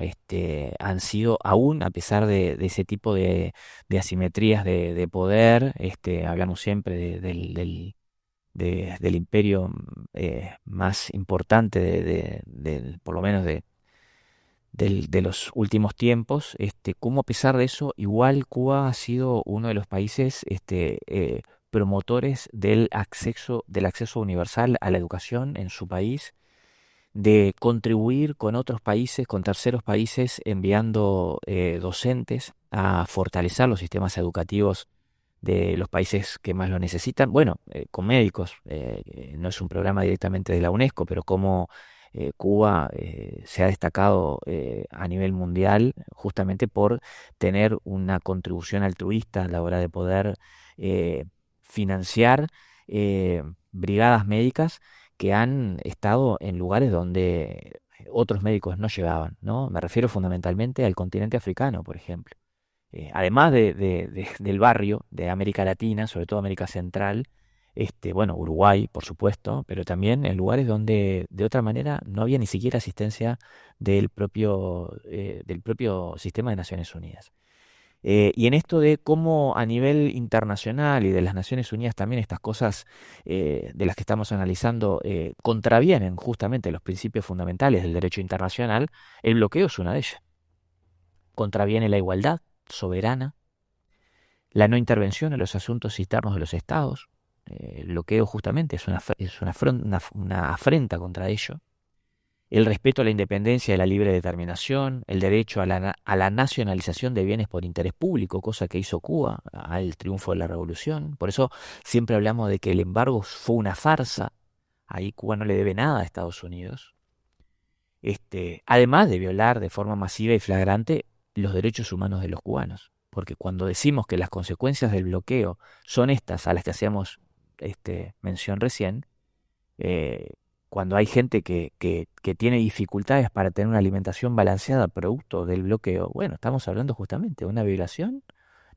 han sido aún, a pesar de ese tipo de asimetrías de poder, hablamos siempre del imperio más importante, por lo menos de los últimos tiempos, cómo a pesar de eso, igual Cuba ha sido uno de los países promotores del acceso universal a la educación en su país, de contribuir con otros países, con terceros países, enviando docentes a fortalecer los sistemas educativos de los países que más lo necesitan. Bueno, con médicos, no es un programa directamente de la UNESCO, pero como Cuba se ha destacado a nivel mundial justamente por tener una contribución altruista a la hora de poder eh, financiar brigadas médicas que han estado en lugares donde otros médicos no llegaban, ¿no? Me refiero fundamentalmente al continente africano, por ejemplo. Además del barrio de América Latina, sobre todo América Central, bueno, Uruguay, por supuesto, pero también en lugares donde de otra manera no había ni siquiera asistencia del propio sistema de Naciones Unidas. Y en esto de cómo a nivel internacional y de las Naciones Unidas también estas cosas de las que estamos analizando contravienen justamente los principios fundamentales del derecho internacional, el bloqueo es una de ellas. Contraviene la igualdad soberana, la no intervención en los asuntos internos de los estados. El bloqueo justamente es una afrenta contra ello. El respeto a la independencia y la libre determinación, el derecho a la nacionalización de bienes por interés público, cosa que hizo Cuba al triunfo de la revolución. Por eso siempre hablamos de que el embargo fue una farsa. Ahí Cuba no le debe nada a Estados Unidos. Además de violar de forma masiva y flagrante los derechos humanos de los cubanos. Porque cuando decimos que las consecuencias del bloqueo son estas a las que hacíamos mención recién, cuando hay gente que tiene dificultades para tener una alimentación balanceada producto del bloqueo, bueno, estamos hablando justamente de una violación,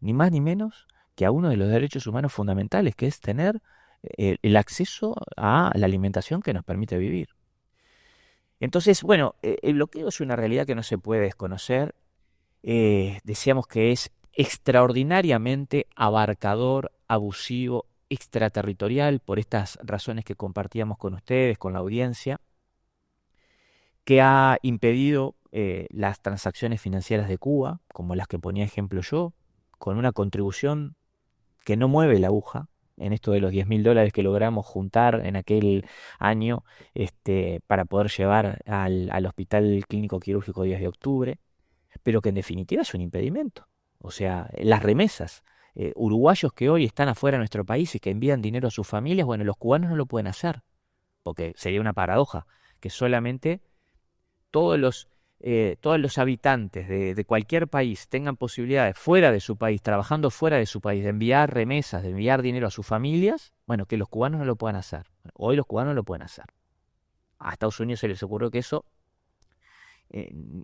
ni más ni menos que a uno de los derechos humanos fundamentales, que es tener el acceso a la alimentación que nos permite vivir. Entonces, bueno, el bloqueo es una realidad que no se puede desconocer. Decíamos que es extraordinariamente abarcador, abusivo, extraterritorial, por estas razones que compartíamos con ustedes, con la audiencia, que ha impedido las transacciones financieras de Cuba, como las que ponía ejemplo yo, con una contribución que no mueve la aguja, en esto de los $10.000 que logramos juntar en aquel año para poder llevar al Hospital Clínico Quirúrgico 10 de octubre, pero que en definitiva es un impedimento. O sea, las remesas, uruguayos que hoy están afuera de nuestro país y que envían dinero a sus familias, bueno, los cubanos no lo pueden hacer, porque sería una paradoja que solamente todos los habitantes de cualquier país tengan posibilidades fuera de su país, trabajando fuera de su país, de enviar remesas, de enviar dinero a sus familias, bueno, que los cubanos no lo puedan hacer. Hoy los cubanos lo pueden hacer. A Estados Unidos se les ocurrió que eso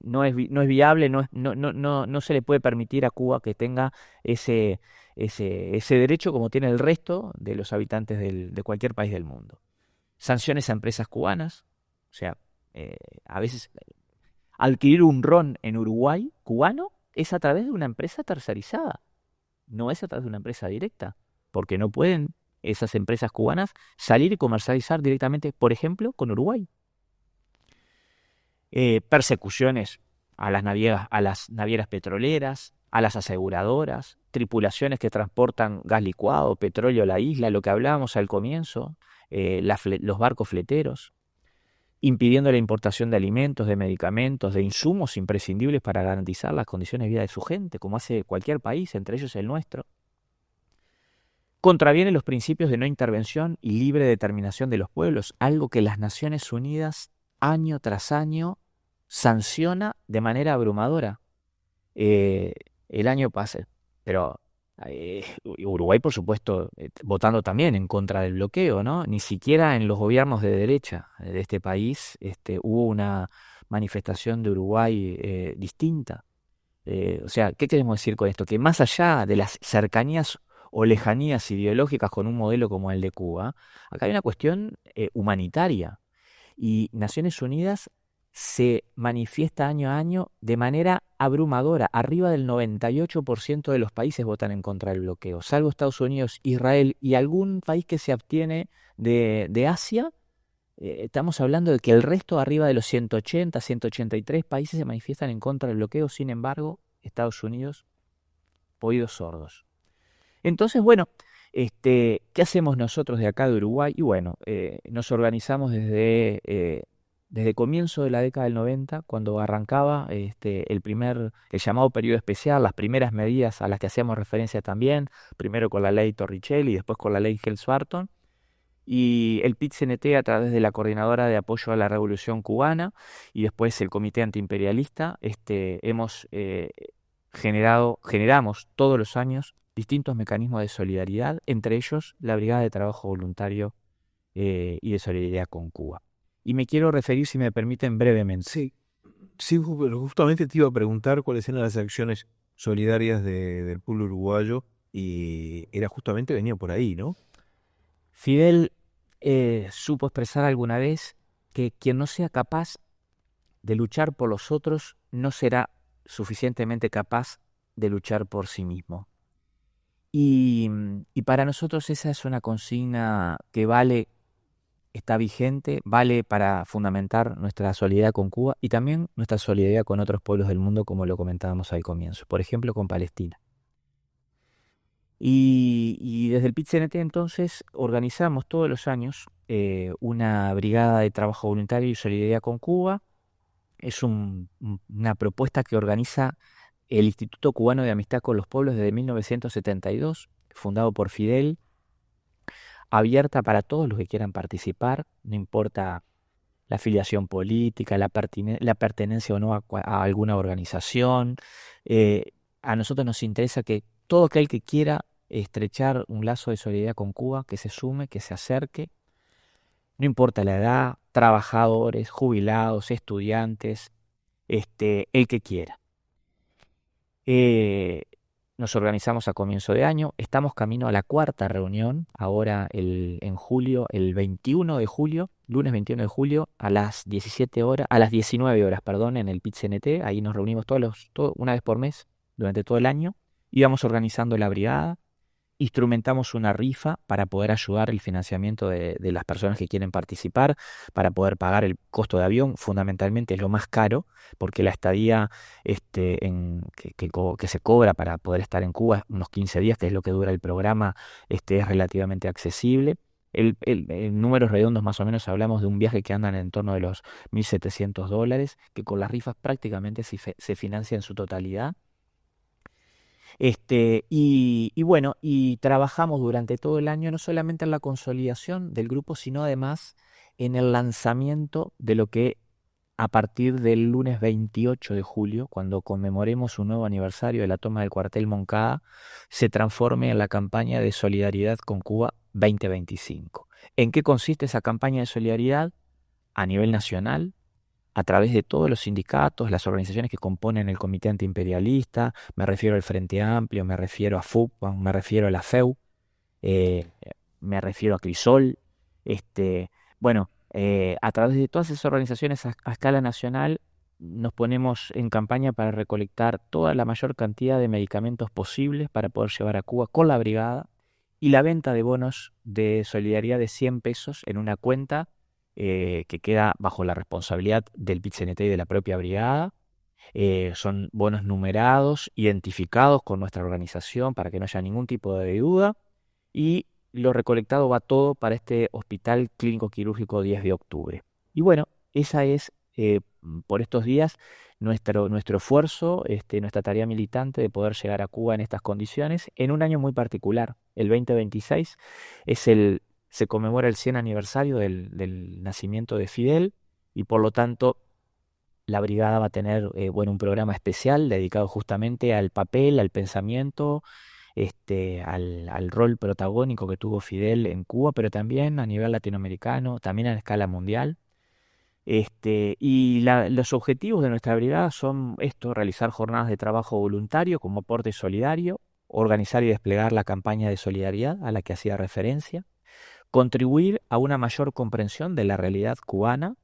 no es viable, no se le puede permitir a Cuba que tenga ese derecho como tiene el resto de los habitantes de cualquier país del mundo. Sanciones a empresas cubanas, o sea, A veces adquirir un ron en Uruguay cubano es a través de una empresa tercerizada, no es a través de una empresa directa, porque no pueden esas empresas cubanas salir y comercializar directamente, por ejemplo, con Uruguay. Persecuciones a las navieras petroleras, a las aseguradoras, tripulaciones que transportan gas licuado, petróleo a la isla, lo que hablábamos al comienzo, los barcos fleteros, impidiendo la importación de alimentos, de medicamentos, de insumos imprescindibles para garantizar las condiciones de vida de su gente, como hace cualquier país, entre ellos el nuestro. Contraviene los principios de no intervención y libre determinación de los pueblos, algo que las Naciones Unidas año tras año sanciona de manera abrumadora. El año pasado, pero Uruguay, por supuesto, votando también en contra del bloqueo, ¿no? Ni siquiera en los gobiernos de derecha de este país hubo una manifestación de Uruguay distinta. O sea, ¿qué queremos decir con esto? Que más allá de las cercanías o lejanías ideológicas con un modelo como el de Cuba, acá hay una cuestión humanitaria. Y Naciones Unidas se manifiesta año a año de manera abrumadora. Arriba del 98% de los países votan en contra del bloqueo, salvo Estados Unidos, Israel y algún país que se abstiene de Asia. Estamos hablando de que el resto, arriba de los 180, 183 países, se manifiestan en contra del bloqueo. Sin embargo, Estados Unidos, oídos sordos. Entonces, bueno, ¿qué hacemos nosotros de acá de Uruguay? Y bueno, nos organizamos desde comienzo de la década del 90, cuando arrancaba el llamado periodo especial, las primeras medidas a las que hacíamos referencia también, primero con la ley Torricelli y después con la ley Helms-Burton, y el PIT-CNT a través de la Coordinadora de Apoyo a la Revolución Cubana y después el Comité Antiimperialista, generamos todos los años distintos mecanismos de solidaridad, entre ellos la Brigada de Trabajo Voluntario y de Solidaridad con Cuba. Y me quiero referir, si me permiten, brevemente. Sí, pero justamente te iba a preguntar cuáles eran las acciones solidarias del pueblo uruguayo y venía por ahí, ¿no? Fidel supo expresar alguna vez que quien no sea capaz de luchar por los otros no será suficientemente capaz de luchar por sí mismo. Y para nosotros esa es una consigna que está vigente, vale para fundamentar nuestra solidaridad con Cuba y también nuestra solidaridad con otros pueblos del mundo, como lo comentábamos al comienzo, por ejemplo con Palestina. Y desde el PIT-CNT entonces organizamos todos los años una brigada de trabajo voluntario y solidaridad con Cuba. Es una propuesta que organiza el Instituto Cubano de Amistad con los Pueblos desde 1972, fundado por Fidel, abierta para todos los que quieran participar, no importa la afiliación política, la pertenencia o no a alguna organización. A nosotros nos interesa que todo aquel que quiera estrechar un lazo de solidaridad con Cuba, que se sume, que se acerque, no importa la edad, trabajadores, jubilados, estudiantes, el que quiera. Nos organizamos a comienzo de año, estamos camino a la cuarta reunión, ahora en julio, el 21 de julio, lunes 21 de julio, a las 19 horas, en el PIT-CNT, ahí nos reunimos una vez por mes, durante todo el año, y vamos organizando la brigada, instrumentamos una rifa para poder ayudar el financiamiento de las personas que quieren participar, para poder pagar el costo de avión, fundamentalmente es lo más caro, porque la estadía que se cobra para poder estar en Cuba, unos 15 días, que es lo que dura el programa, es relativamente accesible. En números redondos más o menos hablamos de un viaje que anda en torno de los $1.700, que con las rifas prácticamente se financia en su totalidad. Y bueno, y trabajamos durante todo el año no solamente en la consolidación del grupo, sino además en el lanzamiento de lo que a partir del lunes 28 de julio, cuando conmemoremos un nuevo aniversario de la toma del cuartel Moncada, se transforme en la campaña de solidaridad con Cuba 2025. ¿En qué consiste esa campaña de solidaridad? A nivel nacional, a través de todos los sindicatos, las organizaciones que componen el Comité Antiimperialista, me refiero al Frente Amplio, me refiero a FUCPA, me refiero a la FEU, me refiero a Crisol, bueno, A través de todas esas organizaciones a escala nacional nos ponemos en campaña para recolectar toda la mayor cantidad de medicamentos posibles para poder llevar a Cuba con la brigada, y la venta de bonos de solidaridad de 100 pesos en una cuenta que queda bajo la responsabilidad del PIT-CNT y de la propia brigada. Son bonos numerados, identificados con nuestra organización para que no haya ningún tipo de duda, y lo recolectado va todo para este Hospital Clínico Quirúrgico 10 de octubre. Y bueno, esa es por estos días nuestro esfuerzo, nuestra tarea militante de poder llegar a Cuba en estas condiciones, en un año muy particular. El 2026 se conmemora el 100 aniversario del nacimiento de Fidel, y por lo tanto la brigada va a tener un programa especial dedicado justamente al papel, al pensamiento, al rol protagónico que tuvo Fidel en Cuba, pero también a nivel latinoamericano, también a escala mundial. Y los objetivos de nuestra brigada son realizar jornadas de trabajo voluntario como aporte solidario, organizar y desplegar la campaña de solidaridad a la que hacía referencia, contribuir a una mayor comprensión de la realidad cubana,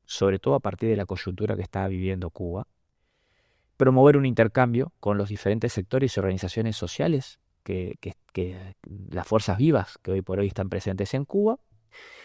sobre todo a partir de la coyuntura que está viviendo Cuba, promover un intercambio con los diferentes sectores y organizaciones sociales, que las fuerzas vivas que hoy por hoy están presentes en Cuba,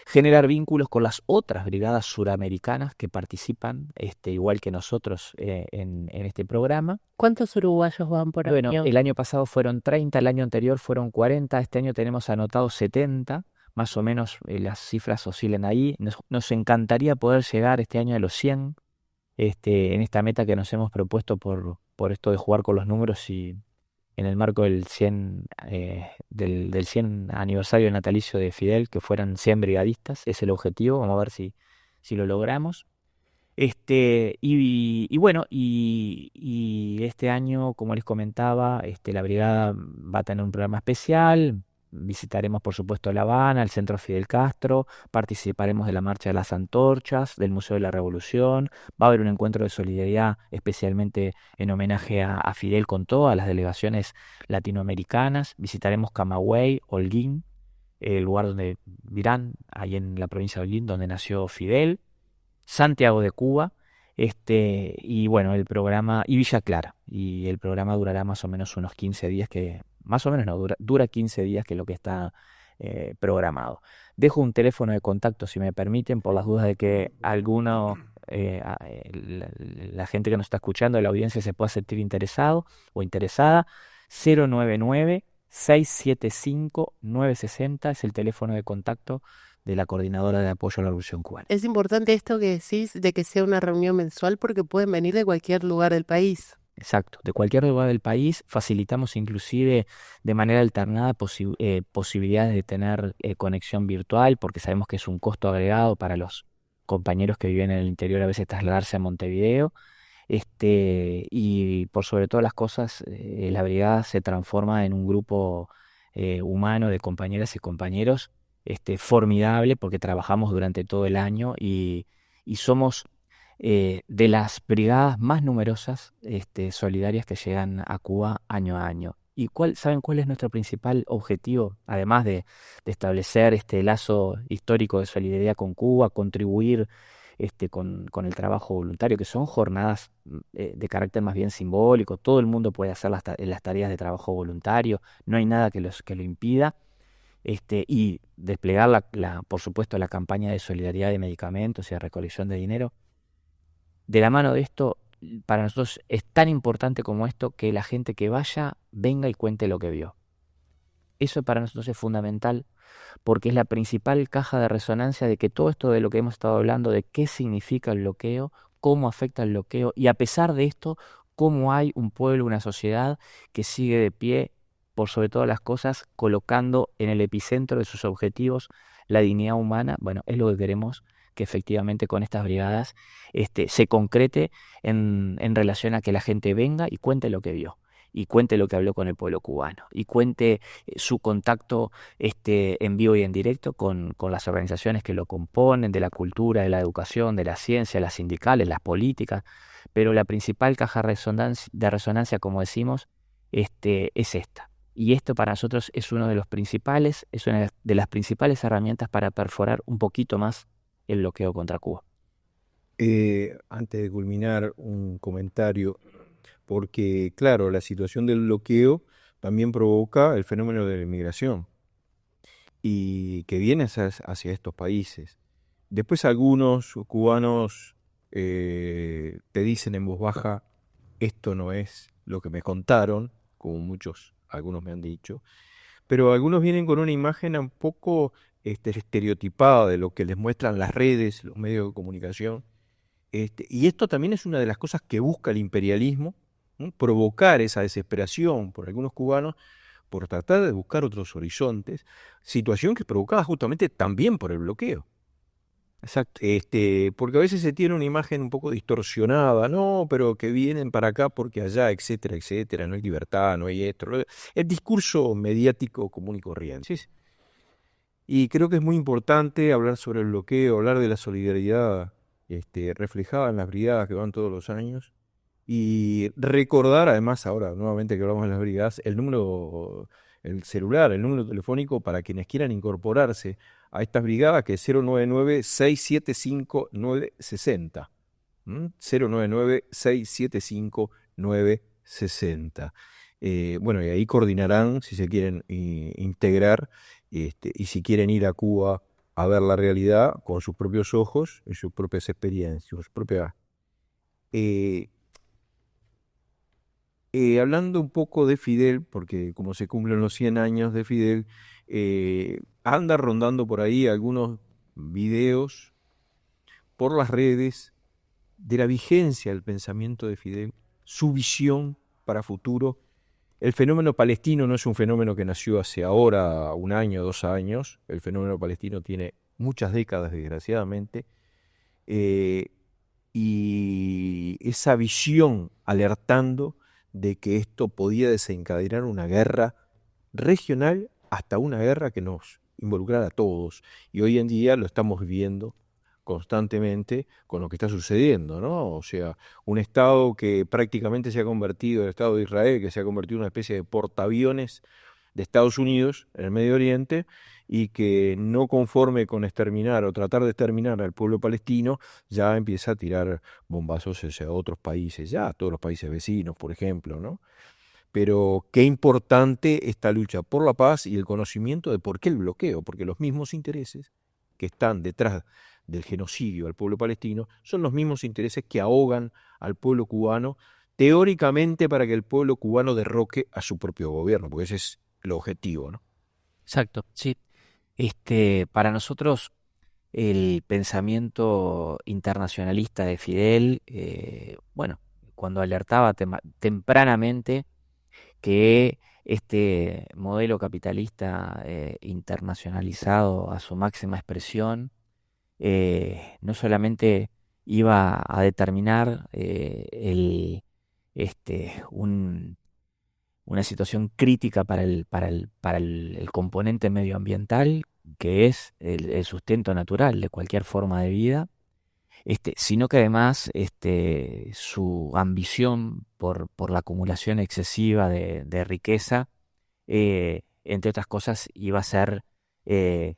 generar vínculos con las otras brigadas suramericanas que participan, igual que nosotros, en este programa. ¿Cuántos uruguayos van por Bueno, año? el año pasado fueron 30, el año anterior fueron 40, este año tenemos anotados 70, más o menos las cifras oscilan ahí. Nos encantaría poder llegar este año a los 100, en esta meta que nos hemos propuesto por esto de jugar con los números, y en el marco del 100, del 100 aniversario del natalicio de Fidel, que fueran 100 brigadistas. Es el objetivo, vamos a ver si lo logramos. Y este año, como les comentaba, la brigada va a tener un programa especial. Visitaremos, por supuesto, La Habana, el Centro Fidel Castro, participaremos de la Marcha de las Antorchas, del Museo de la Revolución. Va a haber un encuentro de solidaridad especialmente en homenaje a Fidel con todas las delegaciones latinoamericanas. Visitaremos Camagüey, Holguín, el lugar donde Virán, ahí en la provincia de Holguín, donde nació Fidel, Santiago de Cuba, y bueno, el programa, y Villa Clara, y el programa durará más o menos unos 15 días, más o menos no, dura 15 días, que es lo que está programado. Dejo un teléfono de contacto, si me permiten, por las dudas de que la gente que nos está escuchando, de la audiencia, se pueda sentir interesado o interesada. 099-675-960 es el teléfono de contacto de la Coordinadora de Apoyo a la Revolución Cubana. Es importante esto que decís de que sea una reunión mensual, porque pueden venir de cualquier lugar del país. Exacto, de cualquier lugar del país. Facilitamos inclusive de manera alternada posibilidades de tener conexión virtual, porque sabemos que es un costo agregado para los compañeros que viven en el interior a veces trasladarse a Montevideo. Y por sobre todas las cosas, la brigada se transforma en un grupo humano de compañeras y compañeros formidable, porque trabajamos durante todo el año, y somos de las brigadas más numerosas solidarias que llegan a Cuba año a año. ¿Y saben cuál es nuestro principal objetivo? Además de establecer este lazo histórico de solidaridad con Cuba, contribuir con el trabajo voluntario, que son jornadas de carácter más bien simbólico. Todo el mundo puede hacer las tareas de trabajo voluntario, no hay nada que lo impida. Y desplegar, por supuesto, la campaña de solidaridad de medicamentos y de recolección de dinero. De la mano de esto, para nosotros es tan importante como esto que la gente que vaya venga y cuente lo que vio. Eso para nosotros es fundamental, porque es la principal caja de resonancia de que todo esto de lo que hemos estado hablando, de qué significa el bloqueo, cómo afecta el bloqueo, y a pesar de esto, cómo hay un pueblo, una sociedad que sigue de pie, por sobre todas las cosas, colocando en el epicentro de sus objetivos la dignidad humana. Bueno, es lo que queremos que efectivamente con estas brigadas se concrete en relación a que la gente venga y cuente lo que vio, y cuente lo que habló con el pueblo cubano, y cuente su contacto en vivo y en directo con las organizaciones que lo componen, de la cultura, de la educación, de la ciencia, las sindicales, las políticas. Pero la principal caja de resonancia, como decimos, es esta. Y esto para nosotros es una de las principales herramientas para perforar un poquito más el bloqueo contra Cuba. Antes de culminar, un comentario, porque claro, la situación del bloqueo también provoca el fenómeno de la inmigración y que viene hacia estos países. Después algunos cubanos te dicen en voz baja, esto no es lo que me contaron, como algunos me han dicho, pero algunos vienen con una imagen un poco estereotipada de lo que les muestran las redes, los medios de comunicación. Y esto también es una de las cosas que busca el imperialismo, ¿no? Provocar esa desesperación por algunos cubanos por tratar de buscar otros horizontes, situación que es provocada justamente también por el bloqueo. Exacto. Porque a veces se tiene una imagen un poco distorsionada, no, pero que vienen para acá porque allá, etcétera, etcétera, no hay libertad, no hay esto. El discurso mediático común y corriente. Sí. Y creo que es muy importante hablar sobre el bloqueo, hablar de la solidaridad reflejada en las brigadas que van todos los años y recordar además ahora, nuevamente que hablamos de las brigadas, el celular, el número telefónico para quienes quieran incorporarse a estas brigadas, que es 099-675-960. 099-675-960. Bueno, y ahí coordinarán si se quieren integrar y si quieren ir a Cuba a ver la realidad con sus propios ojos y sus propias experiencias, sus propias... eh, hablando un poco de Fidel, porque como se cumplen los 100 años de Fidel, anda rondando por ahí algunos videos por las redes de la vigencia del pensamiento de Fidel, su visión para futuro. El fenómeno palestino no es un fenómeno que nació hace ahora 1 año, 2 años. El fenómeno palestino tiene muchas décadas, desgraciadamente. Y esa visión alertando de que esto podía desencadenar una guerra regional hasta una guerra que nos involucrara a todos. Y hoy en día lo estamos viviendo constantemente con lo que está sucediendo, ¿no? O sea, un Estado que prácticamente se ha convertido, el Estado de Israel, que se ha convertido en una especie de portaaviones de Estados Unidos en el Medio Oriente y que no conforme con exterminar o tratar de exterminar al pueblo palestino, ya empieza a tirar bombazos hacia otros países, ya a todos los países vecinos, por ejemplo, ¿no? Pero qué importante esta lucha por la paz y el conocimiento de por qué el bloqueo, porque los mismos intereses que están detrás del genocidio al pueblo palestino son los mismos intereses que ahogan al pueblo cubano, teóricamente para que el pueblo cubano derroque a su propio gobierno, porque ese es el objetivo, ¿no? Exacto, sí. Para nosotros el pensamiento internacionalista de Fidel, bueno, cuando alertaba tempranamente que este modelo capitalista internacionalizado a su máxima expresión no solamente iba a determinar una situación crítica para el componente medioambiental, que es el sustento natural de cualquier forma de vida, sino que además su ambición por la acumulación excesiva de riqueza, entre otras cosas, iba a ser iba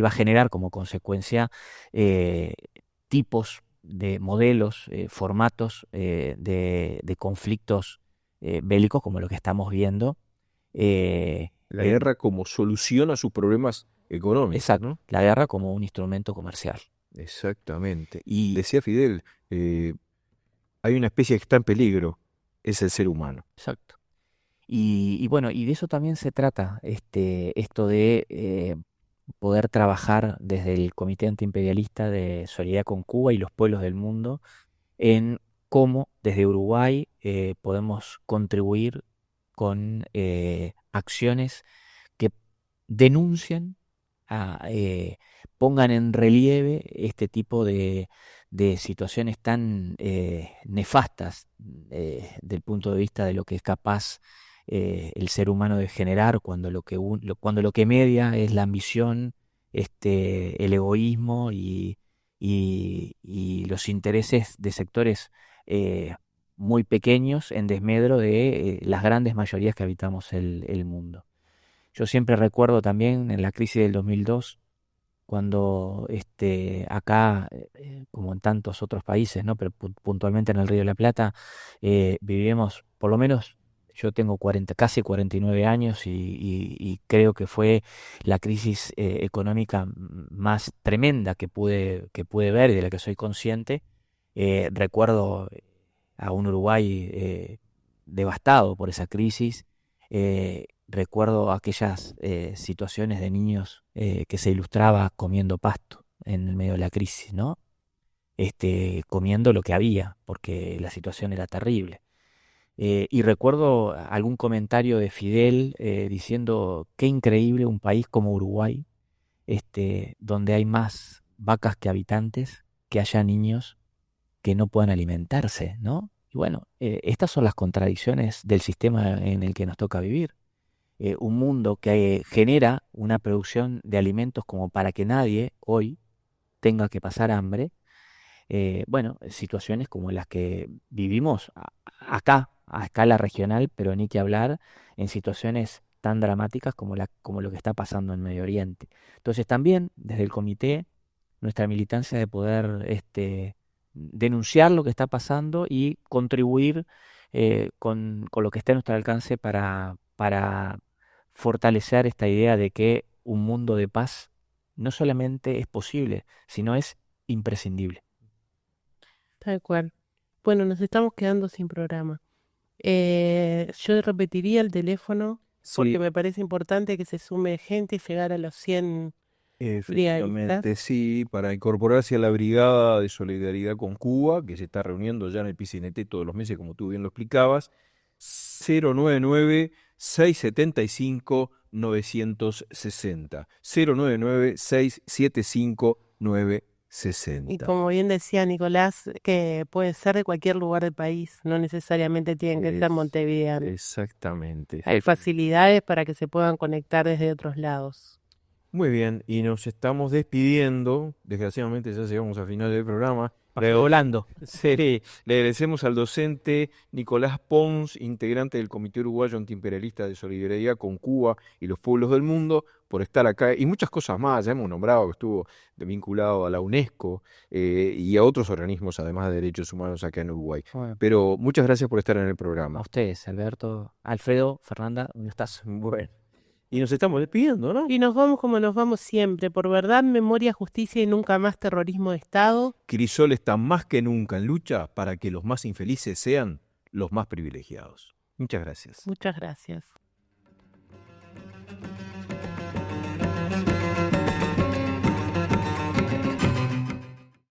a generar como consecuencia tipos de modelos, formatos de conflictos bélicos como lo que estamos viendo. La guerra como solución a sus problemas económicos. Exacto, ¿no? la guerra como un instrumento comercial. Exactamente. Y decía Fidel, hay una especie que está en peligro, es el ser humano. Exacto. Y bueno, y de eso también se trata, esto de poder trabajar desde el Comité Antiimperialista de Solidaridad con Cuba y los pueblos del mundo en cómo desde Uruguay podemos contribuir con acciones que denuncien, pongan en relieve este tipo de situaciones tan nefastas del punto de vista de lo que es capaz el ser humano de generar cuando cuando lo que media es la ambición, el egoísmo y los intereses de sectores muy pequeños en desmedro de las grandes mayorías que habitamos el mundo. Yo siempre recuerdo también en la crisis del 2002 cuando acá, como en tantos otros países, ¿no? Pero puntualmente en el Río de la Plata, vivimos, por lo menos yo tengo casi 49 años y creo que fue la crisis económica más tremenda que pude ver y de la que soy consciente. Recuerdo a un Uruguay devastado por esa crisis. Recuerdo aquellas situaciones de niños que se ilustraba comiendo pasto en el medio de la crisis, ¿no? Comiendo lo que había, porque la situación era terrible. Y recuerdo algún comentario de Fidel diciendo qué increíble un país como Uruguay, donde hay más vacas que habitantes, que haya niños que no puedan alimentarse, ¿no? Y bueno, estas son las contradicciones del sistema en el que nos toca vivir. Un mundo que genera una producción de alimentos como para que nadie hoy tenga que pasar hambre. Bueno, situaciones como las que vivimos acá, a escala regional, pero ni que hablar en situaciones tan dramáticas como lo que está pasando en Medio Oriente. Entonces también desde el comité, nuestra militancia de poder denunciar lo que está pasando y contribuir con lo que esté a nuestro alcance para fortalecer esta idea de que un mundo de paz no solamente es posible, sino es imprescindible. Tal cual. Bueno, nos estamos quedando sin programa. Yo repetiría el teléfono porque Sí, me parece importante que se sume gente y llegar a los 100 brigadistas. efectivamente, sí, para incorporarse a la Brigada de Solidaridad con Cuba, que se está reuniendo ya en el PCNT todos los meses, como tú bien lo explicabas, 099-675-960, Y 099-675-960. como bien decía Nicolás, que puede ser de cualquier lugar del país, no necesariamente tienen que ser Es- montevideanos. Exactamente. Hay facilidades para que se puedan conectar desde otros lados. Muy bien, y nos estamos despidiendo. Desgraciadamente ya llegamos al final del programa. Volando. Sí, le agradecemos al docente Nicolás Pons, integrante del Comité Uruguayo Antiimperialista de Solidaridad con Cuba y los pueblos del mundo, por estar acá y muchas cosas más. Ya hemos nombrado que estuvo vinculado a la UNESCO y a otros organismos, además de derechos humanos acá en Uruguay. Bueno, Pero muchas gracias por estar en el a programa. ustedes, Alberto, Alfredo, Fernanda, ¿dónde estás? Bueno, y nos estamos despidiendo, ¿no? Y nos vamos como nos vamos siempre, por verdad, memoria, justicia y nunca más terrorismo de Estado. Crisol está más que nunca en lucha para que los más infelices sean los más privilegiados. Muchas gracias. Muchas gracias.